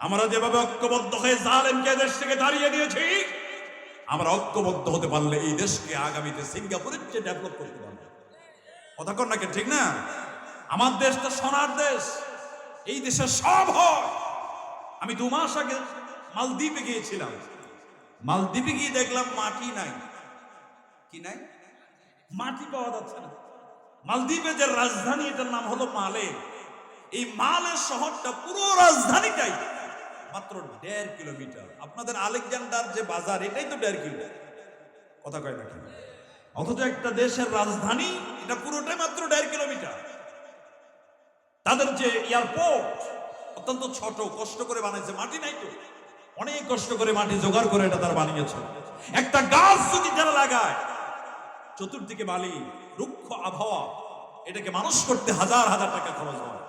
আমরা যেভাবে ঐক্যবদ্ধ হয়ে জালেমকে দেশ থেকে দাঁড়িয়ে দিয়েছি, আমরা ঐক্যবদ্ধ হতে পারলে এই দেশকে আগামীতে সিঙ্গাপুরের চেয়ে ডেভেলপ করতে পারবে। কথা কন না কে? ঠিক না? আমার দেশ তো সোনার দেশ, এই দেশে সব হয়। আমি 2 মাস আগে মালদ্বীপে গিয়েছিলাম। মালদ্বীপে গিয়ে দেখলাম মাটি নাই। কি নাই? মাটি পাওয়া যাচ্ছে না। মালদ্বীপের যে রাজধানী, এটার নাম হলো মালে। এই মালে শহরটা পুরো রাজধানীটাই মাত্র 1.5 কিলোমিটার। আপনাদের আলেকজান্ডার যে বাজার, এটাই তো 1.5 কিলো। কথা কয় নাকি? অথচ একটা দেশের রাজধানী এটা পুরোটাই মাত্র 1.5 কিলোমিটার। তাদের যে এয়ারপোর্ট অত্যন্ত ছোট, কষ্ট করে বানাইছে। মাটি নাই তো, অনেক কষ্ট করে মাটি জোগাড় করে এটা তারা বানিয়েছে। একটা গাছ যদি যারা লাগায়, চতুর্দিকে বালি, রুক্ষ আবহাওয়া, এটাকে মানুষ করতে হাজার হাজার টাকা খরচ হয়।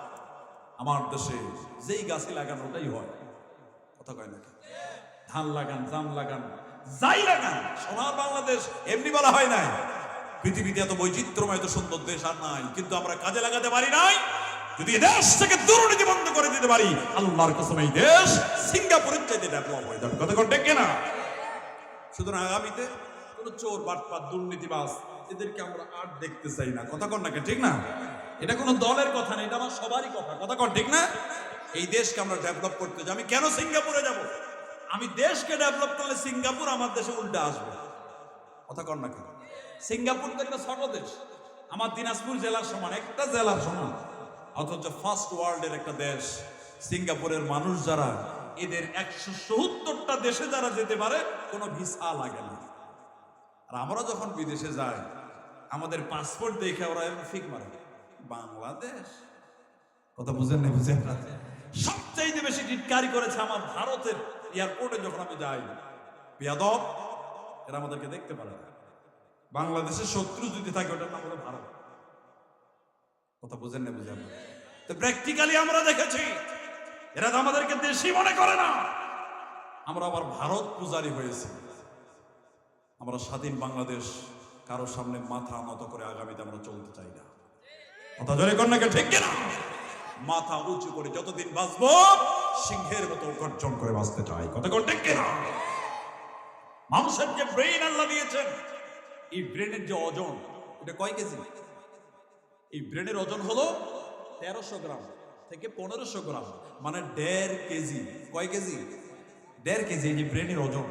আমার দেশে যেই গাছই লাগান ওটাই হয়। কথা কয় নাকি? ধান লাগান, জাম লাগান, যাই লাগান, সোনার বাংলাদেশ এমনি বলা হয় নাই। পৃথিবীতে এত বৈচিত্র্যময়, এত সুন্দর দেশ আর নাই, কিন্তু আমরা কাজে লাগাতে পারি নাই। যদি দেশ থেকে দুর্নীতি বন্ধ করে দিতে পারি, আল্লাহর কসম এই দেশ সিঙ্গাপুরের চাইতে ডেভেলপ হয়ে যাবে। কথা কোন ঠিক না? সুতরাং আগামীতে কোন চোর, বাটপার, দুর্নীতিবাজ এদেরকে আমরা আর দেখতে চাই না। কথা কোন নাকি? ঠিক না? এটা কোনো দলের কথা না, এটা আমার সবারই কথা। কথা কোন ঠিক না? এই দেশকে আমরা ডেভেলপ করতে যাই। আমি কেন সিঙ্গাপুরে যাব? আমি দেশকে ডেভেলপ করলে সিঙ্গাপুর আমার দেশে উল্টে আসবে। কথা কন নাকি? সিঙ্গাপুর তো একটা ছোট দেশ, আমার দিনাজপুর জেলার সমান, একটা জেলার সমান, অথচ ফার্স্ট ওয়ার্ল্ডের একটা দেশ। সিঙ্গাপুরের মানুষ যারা, এদের 170টা দেশে যারা যেতে পারে, কোনো ভিসা লাগে না। আর আমরা যখন বিদেশে যাই, আমাদের পাসপোর্ট দেখে ওরা এমন ফিক মারে, বাংলাদেশ। কথা বুঝেন না? বুঝেন না? সবচাইতে বেশি টিটকারি করেছে আমার ভারতের এয়ারপোর্টে যখন আমি যাই। বেয়াদব, এরা আমাদেরকে দেখতে পারে না। বাংলাদেশের শত্রু যদি থাকে, ওটার নাম হলো ভারত। কথা বুঝেন না? বুঝেন না? তো প্র্যাকটিক্যালি আমরা দেখেছি এরা তো আমাদেরকে দেশি মনে করে না। আমরা আবার ভারত পূজারী হয়েছি। আমরা স্বাধীন বাংলাদেশ কারো সামনে মাথা নত করে আগামীতে আমরা চলতে চাই না। কথা জোরে কর নাকি? ঠিক কিনা? মাথা উঁচু করে যতদিন বাঁচবো সিংহের মতো গর্জন করে বাঁচতে চাই। কথা কোন ঠিক কিনা? মানুষের যে ব্রেন আল্লাহ দিয়েছেন, এই ব্রেনের যে ওজন, এটা কয় কেজি? এই ব্রেনের ওজন হলো 1300 গ্রাম থেকে 1500 গ্রাম, মানে 1.5 কেজি। কয় কেজি? 1.5 কেজি এই যে ব্রেনের ওজন।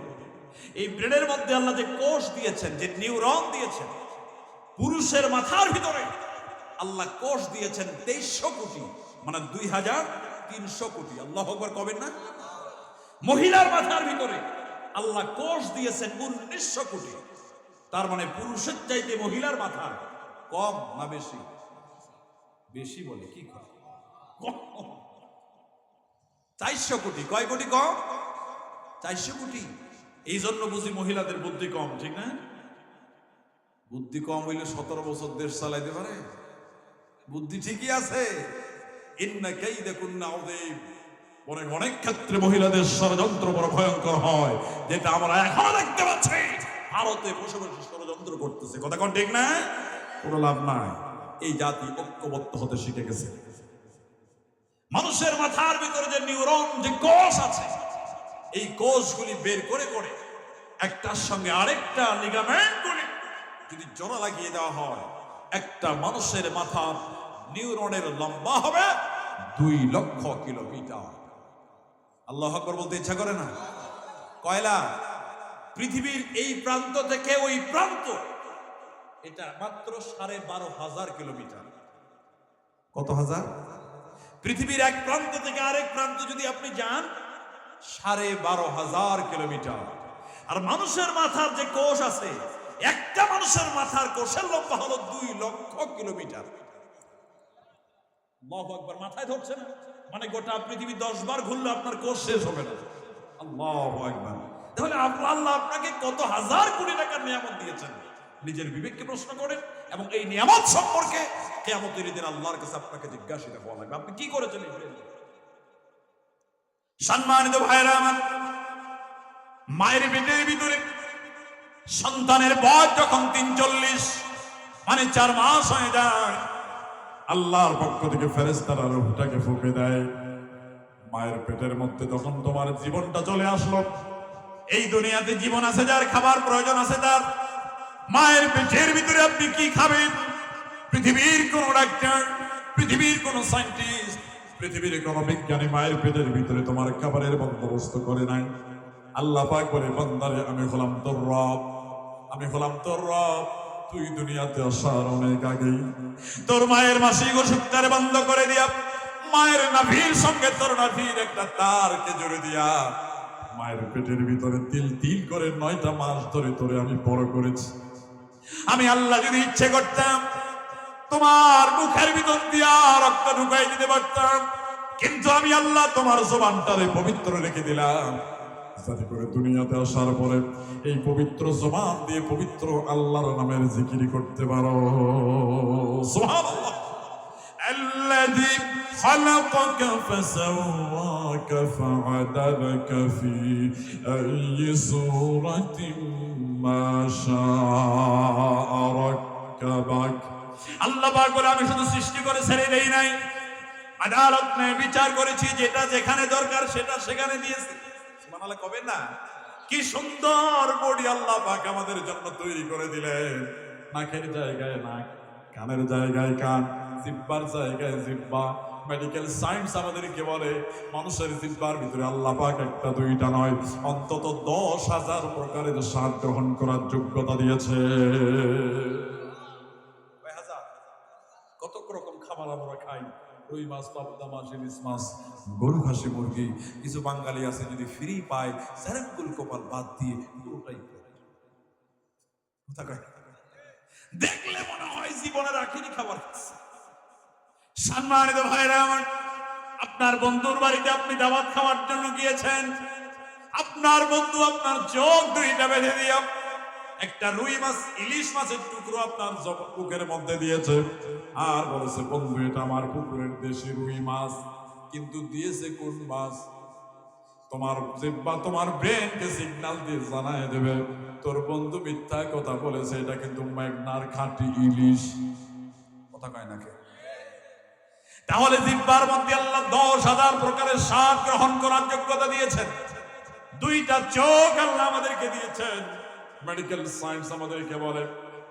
এই ব্রেনের মধ্যে আল্লাহ যে কোষ দিয়েছেন, যে নিউরন দিয়েছেন, পুরুষের মাথার ভিতরে আল্লাহ কোষ দিয়েছেন 2300 কোটি, মানে 2300 কোটি। আল্লাহু আকবার কবেন না? মহিলার মাথার ভিতরে আল্লাহ কোষ দিয়েছেন 1900 কোটি। তার মানে পুরুষের চাইতে মহিলার মাথা কম না বেশি? বেশি বলে কি কম? 400 কোটি। কয় কোটি কম? 400 কোটি। এই জন্য বুঝি মহিলাদের বুদ্ধি কম, ঠিক না? বুদ্ধি কম হইলে 17 বছর দেশ চালাইতে পারে? বুদ্ধি ঠিকই আছে। ইন্না কাইদাকুন্না আযীম। অনেক ক্ষেত্রে মহিলাদের ষড়যন্ত্র বড় ভয়ঙ্কর হয়, যেটা আমরা এখনো দেখতে পাচ্ছি। ভারতে বসে বসে ষড়যন্ত্র করতেছে, কথা কোন ঠিক না? কোনো লাভ নাই। এই জাতি ঐক্যবদ্ধ হতে শিখে গেছে। মানুষের মাথার ভিতরে যে নিউরন, যে কোষ আছে, এই কোষগুলি বের করে করে একটার সঙ্গে আরেকটা লিগামেন্টগুলি যদি জোড়া লাগিয়ে দেওয়া হয়, একটা মানুষের মাথার নিউরনের লম্বা হবে 2 লক্ষ কিলোমিটার। আল্লাহু আকবার বলতে ইচ্ছা করে না? কয়লা পৃথিবীর এই প্রান্ত থেকে ওই প্রান্ত, এটা মাত্র 12,500 কিলোমিটার। কত হাজার? পৃথিবীর এক প্রান্ত থেকে আরেক প্রান্ত যদি আপনি যান, 12,500 কিলোমিটার। আর মানুষের মাথার যে কোষ আছে, একটা মানুষের মাথার কোষের লম্বা হলো 2 লক্ষ কিলোমিটার। আল্লাহু আকবার, মাথায় ধরছে না? মানে গোটা পৃথিবী 10 বার ঘুরলে আপনার কোষ শেষ হবে না। আল্লাহু আকবার। তাহলে আল্লাহ আপনাকে কত হাজার কোটি টাকার নিয়ামত দিয়েছেন, নিজের বিবেককে প্রশ্ন করেন এবং এই নিয়ামত সম্পর্কে কিয়ামতের দিন আল্লাহর কাছে আপনাকে জিজ্ঞাসিত হওয়া লাগবে, আপনি কি করেছেন? সম্মানিত ভাইরা আমার, মায়ের পেটের ভিতরে সন্তানের বয়স যখন 43 মানে 4 মাস হয়ে যায়, আল্লাহর পক্ষ থেকে ফেরেশতারা রূহটাকে ফুঁকে দেয়। মায়ের পেটের মধ্যে তখন তোমার জীবনটা চলে আসলো। এই দুনিয়াতে জীবন আছে যার, খাবার প্রয়োজন আছে তার। মায়ের পেটের ভিতরে আপনি কি খাবেন? পৃথিবীর কোন ডাক্তার, পৃথিবীর কোন সায়েন্টিস্ট, পৃথিবীর কোন বিজ্ঞানী মায়ের পেটের ভিতরে তোমার খাবারের বন্দোবস্ত করে নাই। আল্লাহ পাক বলে, বান্দারে আমি হলাম তোর রব, আমি হলাম তোর রব। তুই দুনিয়াতে আসার অনেক আগেই তোর মায়ের মাসিক অসুখটারে বন্ধ করে দিয়া, মায়ের নাভির সঙ্গে তোর নাভির একটা তারকে জুড়ে দিয়া, মায়ের পেটের ভিতরে তিল তিল করে 9টা মাস ধরে তোরে আমি বড় করেছি। আমি আল্লাহ যদি ইচ্ছে করতাম তোমার মুখের ভিতর দিয়া রক্ত ঢুকাই দিতে পারতাম, কিন্তু আমি আল্লাহ তোমার জবানটারে পবিত্র রেখে দিলাম, যাতে করে দুনিয়াতে আসার পরে এই পবিত্র জবান দিয়ে পবিত্র আল্লাহর নামের জিকির করতে পারো। সুবহানাল্লাহ। আল্লাযী খালাকাকা ফাসাওয়াকা ফাআদালাকা ফি আইয়ি সূরাতিন মা শাআ রাক্কাবাক। আল্লাহ পাক বলে, আমি শুধু সৃষ্টি করে ছেড়ে দেই নাই, আদালত নেই, বিচার করেছি, যেটা যেখানে দরকার সেটা সেখানে দিয়েছি। সুবহানাল্লাহ কবে না? কি সুন্দর বডি আল্লাহ পাক আমাদের জন্য তৈরি করে দিলেন। নাকের জায়গায় নাক, কানের জায়গায় কান, জিহ্বার জায়গায় জিহ্বা। মেডিকেল সায়েন্স আমাদেরকে বলে মানুষের জিহ্বার ভিতরে আল্লাহ পাক 1টা 2টা নয়, অন্তত 10,000 প্রকারের স্বাদ গ্রহণ করার যোগ্যতা দিয়েছে। কত রকম খাবার আমরা খাই, রুই মাছ, পাবদা মাছ, ইলিশ মাছ, গরু, খাসি, মুরগি। কিছু বাঙালি আছে যদি ফ্রি পায় সারাঙ্গুল কপাল বাদ দিয়ে পুরোটাই দেখলে মনে হয় জীবনের আখেরি খাবার খাচ্ছে। সম্মানিত ভাইরা আমার, আপনার বন্ধুর বাড়িতে আপনি দাওয়াত খাওয়ার জন্য গিয়েছেন, আপনার বন্ধু আপনার চোখ 2টা বেঁধে দিয়ে একটা রুই মাছ, ইলিশ মাছের টুকরো আপনার পুকুরের মধ্যে দিয়েছে, আর বলেছে, বন্ধু এটা আমার পুকুরের দেশি রুই মাছ। কিন্তু দিয়েছে কোন মাছ? তোমার জিহ্বা তোমার ব্রেনকে সিগন্যাল দিয়ে জানায় দেবে তোর বন্ধু মিথ্যা কথা বলেছে, এটা কিন্তু মেঘনার খাঁটি ইলিশ। কথা কয় না কে? তাহলে জিহ্বার মধ্যে আল্লাহ 10,000 প্রকারের স্বাদ গ্রহণ করার যোগ্যতা দিয়েছেন। 2টা চোখ আল্লাহ আমাদেরকে দিয়েছেন। মেডিকেল সায়েন্স আমাদেরকে বলে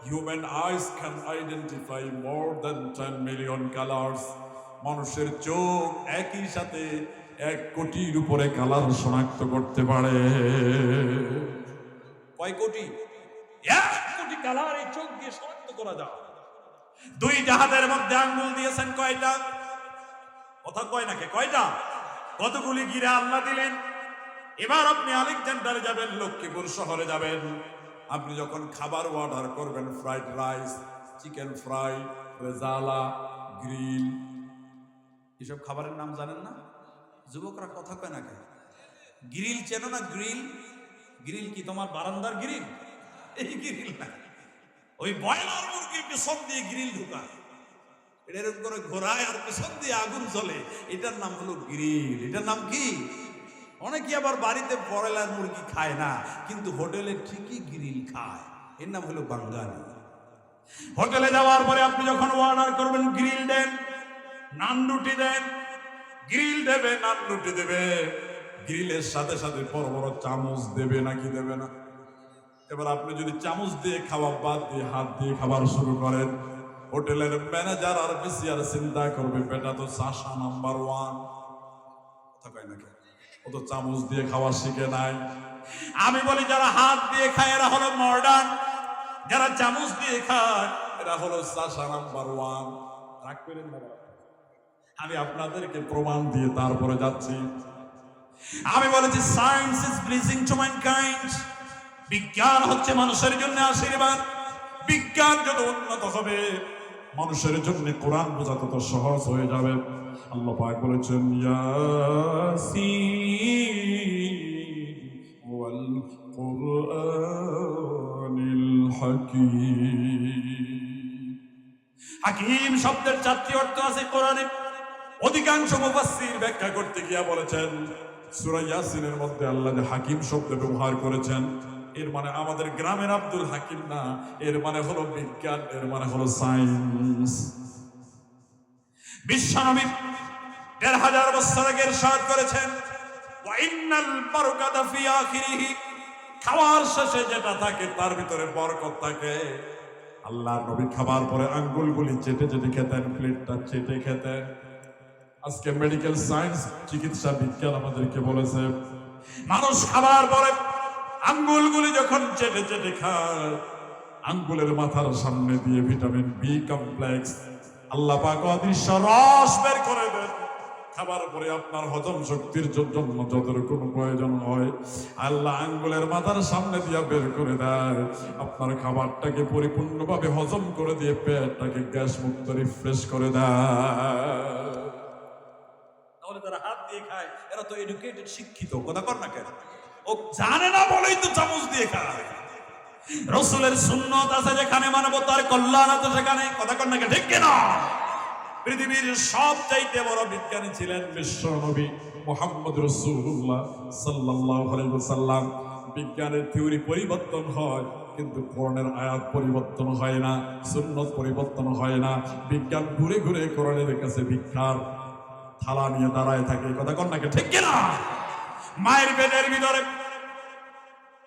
human ice can identify more than 10 million colours. মানুষের চোখ একই সাথে 1 কোটির উপরে কালার শনাক্ত করতে পারে। কয় কোটি? 1 কোটি কালার এই চোখ দিয়ে শনাক্ত করা যাও। দুই জাহাজের মধ্যে আঙ্গুল দিয়েছেন কয়টা? কথা কয় নাকি? কয়টা? কতগুলি গিরা আল্লাহ দিলেন। এবার আপনি আলেকজান্ডারে যাবেন, লক্ষ্মীপুর শহরে যাবেন। আপনি যখন খাবার অর্ডার করবেন, fried rice, chicken fry, rezala, grill, এসব খাবারের নাম জানেন না? যুবকরা কথা কয় নাকি? গ্রিল চেনো না? গ্রিল, গ্রিল কি তোমার বারান্দার গ্রিল? এই গ্রিল না, ওই ব্রয়লার মুরগির পেছন দিয়ে গ্রিল ঢুকায়, এটা এরকম করে ঘোরায় আর পেছন দিয়ে আগুন জ্বলে, এটার নাম হলো গ্রিল। এটার নাম কি? অনেকে আবার বাড়িতে ব্রয়লার মুরগি খায় না, কিন্তু হোটেলে ঠিকই গ্রিল খায়, এর নাম হলো বাঙালি। হোটেলে যাওয়ার পরে আপনি যখন অর্ডার করবেন, গ্রিল দেন, নান রুটি দেন, গ্রিল দেবে, নান রুটি দেবে, গ্রিলের সাথে সাথে বড় বড় চামচ দেবে নাকি দেবে না? এবার আপনি যদি চামচ দিয়ে খাওয়া বাদ দিয়ে হাত দিয়ে খাবার শুরু করেন, হোটেলের ম্যানেজার আর বেশিয়ার চিন্তা করবে, বেটা তো চাষা নাম্বার 1। কথা কয় নাকি? ও তো চামচ দিয়ে খাওয়া শিখে নাই। আমি বলি যারা হাত দিয়ে খায় এরা হলো মডার্ন, যারা চামচ দিয়ে খায় এরা হলো চাষা নাম্বার 1। রাগ করেন না, আমি আপনাদেরকে প্রমাণ দিয়ে তারপরে যাচ্ছি। আমি বলেছি science is blessing two mankind. বিজ্ঞান হচ্ছে মানুষের জন্য আশীর্বাদ। বিজ্ঞান যত উন্নত হবে, মানুষের জন্য কোরআন বোঝা তত সহজ হয়ে যাবে। আল্লাহ পাক বলেছেন, ইয়াসিন ওয়াল কুরআনিল হাকীম। হাকীম শব্দের 4টি অর্থ আছে কোরআনে। অধিকাংশ মুফাসসির ব্যাখ্যা করতে গিয়ে বলেছেন, সূরা ইয়াসিনের মধ্যে আল্লাহ যে হাকীম শব্দ ব্যবহার করেছেন, এর মানে আমাদের গ্রামের আব্দুল হাকিম না, এর মানে হলো বিজ্ঞান, এর মানে হলো সায়েন্স। বিশ্বনবী ১৫০০ বছর আগে ইরশাদ করেছেন, ওয়া ইন্নাল বারাকাতা ফি আখিরিহি, খাওয়ার শেষে যেটা থাকে তার ভিতরে বরকত থাকে। আল্লাহর নবী খাবার পরে আঙ্গুলগুলি চেটে চেটে খেতেন, প্লেটটা চেটে খেতেন। আজকে মেডিকেল সায়েন্স, চিকিৎসা বিজ্ঞান আমাদেরকে বলেছে, মানুষ খাবার পরে আঙ্গুলগুলি যখন চেটে চেটে খায়, আঙ্গুলের মাথার সামনে দিয়ে ভিটামিন বি কমপ্লেক্স আল্লাহ পাক অদৃশ্য রস বের করে দেন। খাবার পরে আপনার হজম শক্তির জন্য যতটুকু প্রয়োজন হয়, আল্লাহ আঙ্গুলের মাথার সামনে দিয়ে বের করে দেয়। আপনার খাবারটাকে পরিপূর্ণভাবে হজম করে দিয়ে পেটটাকে গ্যাস মুক্ত রিফ্রেশ করে দেয়। তাহলে যারা হাত দিয়ে খায় এরা তো এডুকেটেড, শিক্ষিত। কথা কর না কেন? ও জানে না বলেই তো চামচ দিয়ে খায়। রাসূলের সুন্নাত আছে যেখানে মানবতার কল্যাণ আছে সেখানে। কথা কর না কেন? ঠিক কিনা? পৃথিবীর সবচাইতে বড় বিজ্ঞানী ছিলেন বিশ্ব নবী মুহাম্মদ রাসূলুল্লাহ সাল্লাল্লাহু আলাইহি ওয়াসাল্লাম। বিজ্ঞানের থিওরি পরিবর্তন হয়, কিন্তু কোরআনের আয়াত পরিবর্তন হয় না, সুন্নাত পরিবর্তন হয় না। বিজ্ঞান ঘুরে ঘুরে কোরআনের কাছে ভিক্ষার থালা নিয়ে দাঁড়ায় থাকে। কথা কর না কেন? ঠিক কিনা? মায়ের পেটের ভিতরে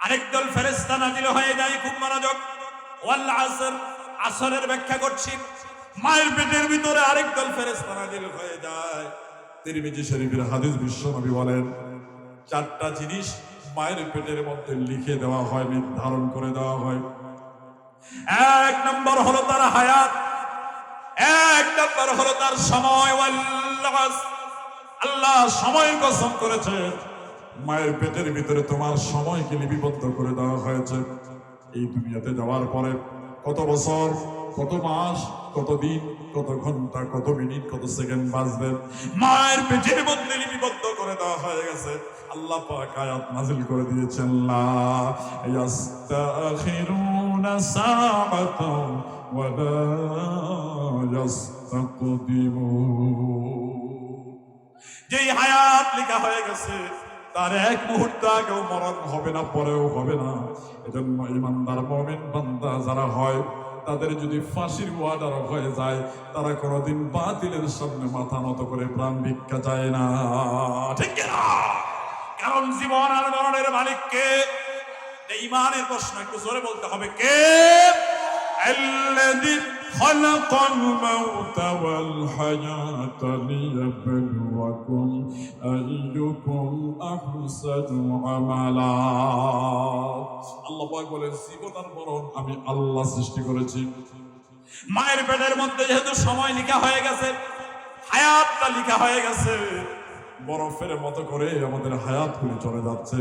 আরেক দল ফেরেশতা নাজিল হয়ে যায়, খুব মনোযোগ। ওয়াল আসর, আসরের ব্যাখ্যা করছি। মায়ের পেটের ভিতরে আরেক দল ফেরেশতা নাজিল হয়ে যায়। তিরমিজি শরীফের হাদিস, বিশ্বনবী বলেন 4টা জিনিস মায়ের পেটের মধ্যে লিখে দেওয়া হয়, নির্ধারণ করে দেওয়া হয়। 1 নম্বর হলো তার হায়াত, 1 নম্বর হলো তার সময়। ওয়াল আসর, আল্লাহ সময় কসম করেছে, মায়ের পেটের ভিতরে তোমার সময়কে লিপিবদ্ধ করে দেওয়া হয়েছে। এই দুনিয়াতে যাওয়ার পরে কত বছর, কত মাস, কত দিন, কত ঘন্টা, কত মিনিট, কত সেকেন্ড বাজবে, মায়ের পেটের মধ্যে লিপিবদ্ধ করে দেওয়া হয়ে গেছে। আল্লাহ পাক আয়াত নাযিল করে দিয়েছেন, লা ইস্তাখিরুনা সাআতাও ওয়া লা ইস্তাকদিমুন। যেই হায়াত লেখা হয়ে গেছে তার 1 মুহূর্ত আগেও মরণ হবে না, পরেও হবে না। এজন্য ঈমানদার মুমিন বান্দা যারা হয়, তাদের যদি ফাঁসির ওয়ার্ডার হয়ে যায়, তারা কোনোদিন বাতিলের সামনে মাথা নত করে প্রাণ ভিক্ষা চায় না। ঠিক না? কারণ জীবন আর মরণের মালিক কে? ঈমানের প্রশ্ন একটু জোরে বলতে হবে, কে? আল্লাযী খালাকাল মাউতা ওয়াল হায়াতা লিয়াবলুয়াকুম আইয়ুকুম আহসানু আমালা। আল্লাহ পাক বলেন, জীবন আর মরণ আমি আল্লাহ সৃষ্টি করেছি। মায়ের পেটের মধ্যে যেহেতু সময় লিখা হয়ে গেছে, হায়াতটা লিখা হয়ে গেছে, বরফের মতো করে আমাদের হায়াত গুলি চলে যাচ্ছে।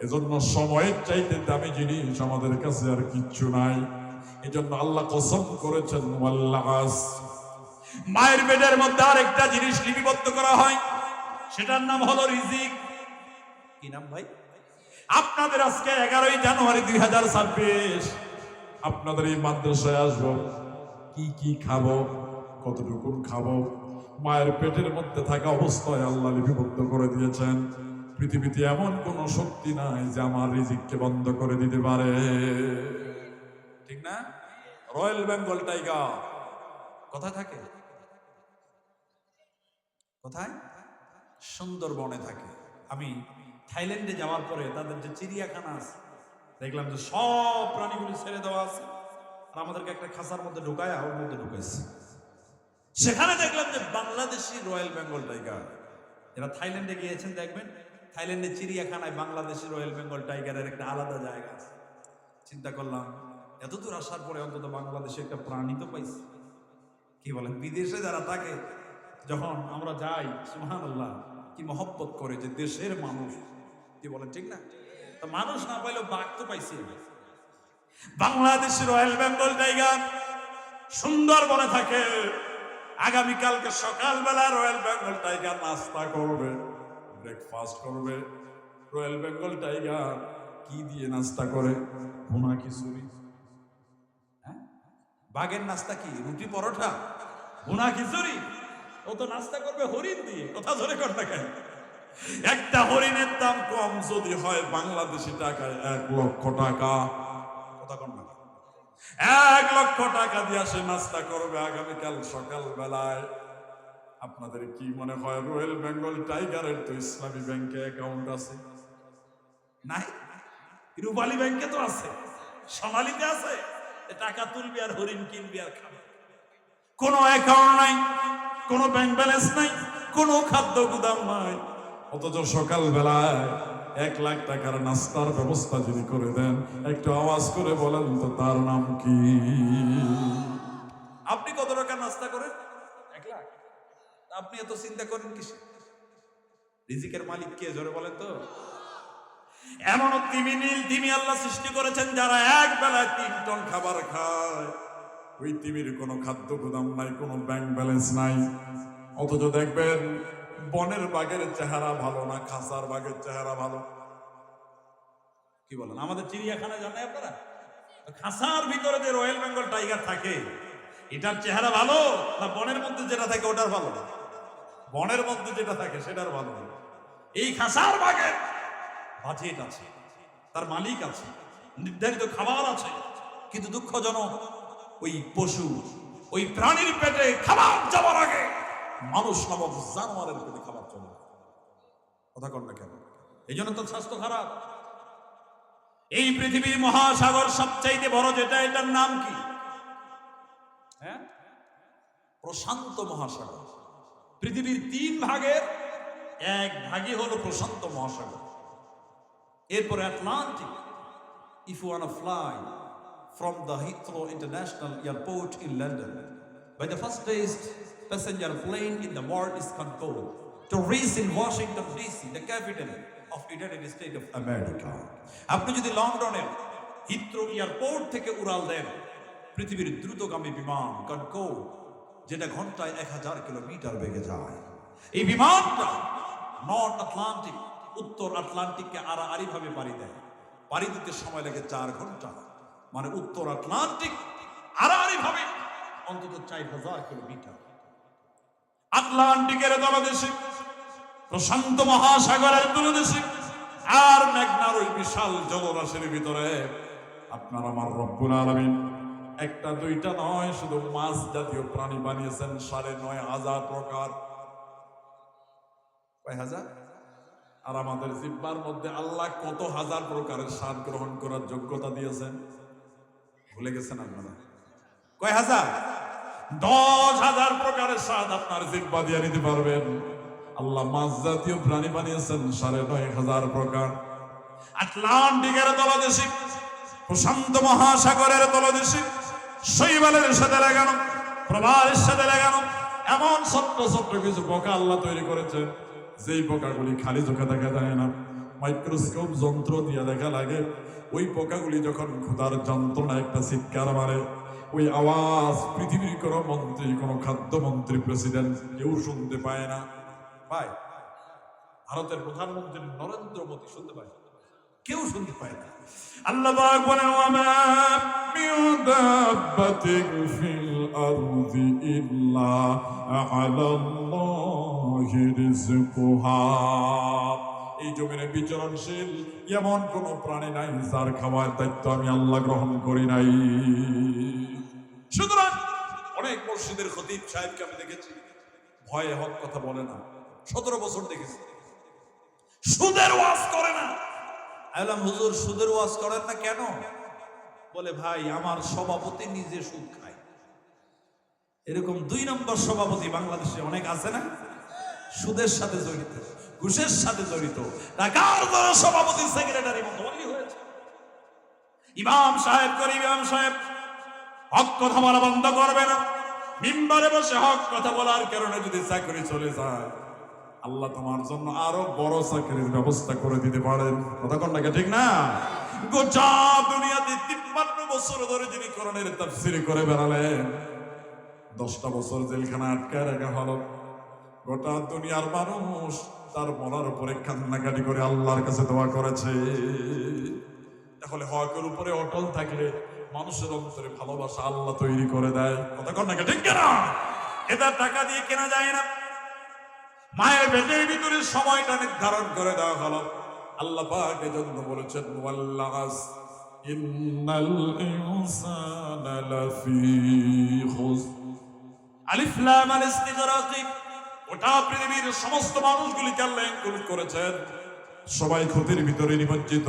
এজন্য সময়ের চাইতে দামি জিনিস আমাদের কাছে আর কিচ্ছু নাই। এজন্য আল্লাহ কসম করেছেন ওয়াল্লাস। মায়ের পেটের মধ্যে আরেকটা জিনিস লিপিবদ্ধ করা হয়, সেটার নাম হলো রিজিক। কি নাম ভাই? আপনাদের আজকে 11ই জানুয়ারি 2026, আপনাদের এই মাদ্রাসায় আসবো, কি কি খাবো, কতটুকু খাবো, মায়ের পেটের মধ্যে থাকা অবস্থায় আল্লাহ লিপিবদ্ধ করে দিয়েছেন। পৃথিবীতে এমন কোন শক্তি নাই যে আমার রিজিককে বন্ধ করে দিতে পারে, ঠিক না? রয়্যাল বেঙ্গল টাইগার কোথায় থাকে? কোথায়? সুন্দরবনে থাকে। আমি থাইল্যান্ডে যাওয়ার পরে তাদের যে চিড়িয়াখানা আছে, দেখলাম যে সব প্রাণীগুলি ছেড়ে দেওয়া আছে, আর আমাদেরকে একটা খাঁচার মধ্যে ঢুকায়, ওর মধ্যে ঢুকাইছে। সেখানে দেখলাম যে বাংলাদেশি রয়্যাল বেঙ্গল টাইগার। এরা থাইল্যান্ডে গিয়েছেন, দেখবেন থাইল্যান্ডের চিড়িয়াখানায় বাংলাদেশি রয়্যাল বেঙ্গল টাইগারের একটা আলাদা জায়গা আছে। চিন্তা করলাম এত দূর আসার পরে অন্তত বাংলাদেশে একটা প্রাণী তো পাইছি। কি বলেন? বিদেশে যারা থাকে, যখন আমরা যাই, সুবহানাল্লাহ, কি মহব্বত করে যে দেশের মানুষ। কি বলেন? ঠিক না? তা মানুষ না পাইলেও বাঘ তো পাইছি। বাংলাদেশি রয়্যাল বেঙ্গল টাইগার সুন্দরবনে থাকে। আগামীকালকে সকালবেলা রয়্যাল বেঙ্গল টাইগার নাস্তা করবে, ব্রেকফাস্ট করবে। রয়্যাল বেঙ্গল টাইগার কি দিয়ে নাস্তা করে? ভুনা খিচুড়ি। হ্যাঁ, বাঘের নাস্তা কি? রুটি পরোটা, ভুনা খিচুড়ি। ও তো নাস্তা করবে হরিণ দিয়ে। কথা ধরে কর না কেন? একটা হরিণের দাম কম যদি হয় বাংলাদেশি টাকায় 1 লক্ষ টাকা। কথা কর না? 1 লক্ষ টাকা দিয়ে সে নাস্তা করবে আগামীকাল সকাল বেলায়। আপনাদের কি মনে হয় রয়্যাল বেঙ্গল টাইগারের তো ইসলামী ব্যাংকে অ্যাকাউন্ট আছে? নাই। রূপালী ব্যাংকে তো আছে, সোনালীতে আছে। টাকা তুলবি আর হরিণ কিনবি আর খাবি। কোনো অ্যাকাউন্ট নাই, কোনো ব্যাংক ব্যালেন্স নাই, কোনো খাদ্য গুদাম নাই। অথচ সকাল বেলায় 1 লাখ টাকার নাস্তার ব্যবস্থা যদি করে দেন, একটু আওয়াজ করে বলেন তো তার নাম কি? আপনি কত টাকা নাস্তা করেন? 1 লাখ। আপনি এত চিন্তা করেন কিসে? রিজিকের মালিক কে? জোরে বলেন তো। এমন তিমি আল্লাহ সৃষ্টি করেছেন যারা এক বেলায় 3 টন খাবার খায়। ওই তিমির কোনো খাদ্য গুদাম নাই, কোনো ব্যাংক ব্যালেন্স নাই। অথচ দেখবেন বনের বাঘের চেহারা ভালো না, খাসার বাঘের চেহারা ভালো। কি বলেন? আমাদের চিড়িয়াখানা জানেন আপনারা, খাসার ভিতরে যে রয়্যাল বেঙ্গল টাইগার থাকে, এটার চেহারা ভালো না বনের মধ্যে যেটা থাকে ওটার ভালো? বনের মধ্যে যেটা থাকে সেটার ভালো। এই খাসার বাঘের বাজেট আছে, তার মালিক আছে, নির্ধারিত খাবার আছে, কিন্তু দুঃখজনক ওই পশু, ওই প্রাণীর পেটে খাবার যাওয়ার আগে মানুষ নামক জানোয়ারের পেটে খাবার চলে। কথা কন না কেন? এই জন্য তো স্বাস্থ্য খারাপ। এই পৃথিবীর মহাসাগর সবচাইতে বড় যেটা, এটার নাম কি? হ্যাঁ, প্রশান্ত মহাসাগর। পৃথিবীর 3 ভাগের 1 ভাগই হলো প্রশান্ত মহাসাগর। এরপরে Atlantic. If you want to fly from the Heathrow International Airport in London, by the fastest passenger plane in the world is Concorde, to reach in Washington DC, the capital of United States of America. আপনি যদি লন্ডনের Heathrow airport থেকে উড়াল দেন, পৃথিবীর দ্রুতগামী বিমান কনকোর্ড, যেটা ঘন্টায় 1000 কিলোমিটার বেগে যায়, এই বিমানটা নর্থ আটলান্টিক, উত্তর আটলান্টিককে আড়াআড়ি ভাবে পাড়ি দেয়। পাড়ি দিতে সময় লাগে 4 ঘন্টা। মানে উত্তর আটলান্টিক আড়াআড়ি ভাবে অন্তত 4000 কিলোমিটার। আটলান্টিকের তলদেশে, প্রশান্ত মহাসাগরের তলদেশে, আর মেঘনার ওই বিশাল জলরাশির ভিতরে আপনার আমার রব্বুল আলামিন একটা দুইটা নয়, শুধু মাছ জাতীয় প্রাণী বানিয়েছেন 9500 প্রকার। কয় হাজার? আর আমাদের জিহ্বার মধ্যে আল্লাহ কত হাজার প্রকারের স্বাদ গ্রহণ করার যোগ্যতা দিয়েছেন, ভুলে গেছেন আপনারা? কয় হাজার? 10,000 প্রকারের স্বাদ আপনার জিহ্বা দিয়ে নিতে পারবেন। আল্লাহ মাছ জাতীয় প্রাণী বানিয়েছেন 9500 প্রকার। আটলান্টিকের তলদেশে, প্রশান্ত মহাসাগরের তলদেশে শৈবালের সাথে লাগানো, প্রবাহের সাথে লাগানো এমন ছোট্ট ছোট্ট কিছু পোকা আল্লাহ তৈরি করেছেন, যেই পোকাগুলি খালি চোখে দেখা যায় না, মাইক্রোস্কোপ যন্ত্র দিয়ে দেখা লাগে। ওই পোকাগুলি যখন ক্ষুধার যন্ত্রণা একটা চিৎকার মারে, ওই আওয়াজ পৃথিবীর কোনো মন্ত্রী, কোনো খাদ্যমন্ত্রী, প্রেসিডেন্ট কেউ শুনতে পায় না। ভাই, ভারতের প্রধানমন্ত্রী নরেন্দ্র মোদী শুনতে পায়? কেউ শুনতে পায় না। আল্লাহ পাক বলেন, ওয়ামা মিন দাব্বাতিন ফিল আরদি ইল্লা আলাল্লাহি রিজকুহা। এই জমিনে বিচরণশীল এমন কোন প্রাণী নাই যার খাওয়ার দায়িত্ব আমি আল্লাহ গ্রহণ করি নাই। সুতরাং অনেক মসজিদের খতিব সাহেবকে আমি দেখেছি ভয়ে হক কথা বলে না। 17 বছর দেখেছি সুদের ওয়াজ করে না। আলাম হুজুর সুদের ওয়াজ করেন না কেন? বলে ভাই আমার সভাপতি নিজে সুদ খায়। এরকম 2 নম্বর সভাপতি বাংলাদেশে অনেক আছে না, সুদের সাথে জড়িত, ঘুষের সাথে জড়িত, টাকার দ্বারা সভাপতি সেক্রেটারি বদলি হয়েছে। ইমাম সাহেব করে ইমাম সাহেব হক কথা বলা বন্ধ করবে না। মিম্বারে বসে হক কথা বলার কারণে যদি চাকরি চলে যায়, আল্লাহ তোমার জন্য আরো বড় চাকরির ব্যবস্থা করে দিতে পারেন। কথা কোনটাকে ঠিক না? গোটা দুনিয়াতে 53 বছর ধরে যিনি কোরআনের তাফসীর করে বেড়ালেন, 10টা বছর জেলখানা আটকায় রাখা হলো। গোটা দুনিয়ার মানুষ তার মরার উপরে কান্নাকাটি করে আল্লাহর কাছে দোয়া করেছে। তাহলে হকের উপরে অটল থাকলে মানুষের অন্তরে ভালোবাসা আল্লাহ তৈরি করে দেয়। কথা কোনটাকে ঠিক না? এটা টাকা দিয়ে কেনা যায় না। মায়ের পেটের ভিতরে সময়টা নির্ধারণ করে দেওয়া হলো। আল্লাহ পাক এজন্য বলেছেন, ওয়াল্লাস ইন্নাল ইনসানা লাফি খুসর। আলিফ লাম আল ইস্তিগরাক। ওটা পৃথিবীর সমস্ত মানুষগুলিকে আল্লাহ ইনক্লুড করেছেন, সবাই ক্ষতির ভিতরে নিমজ্জিত।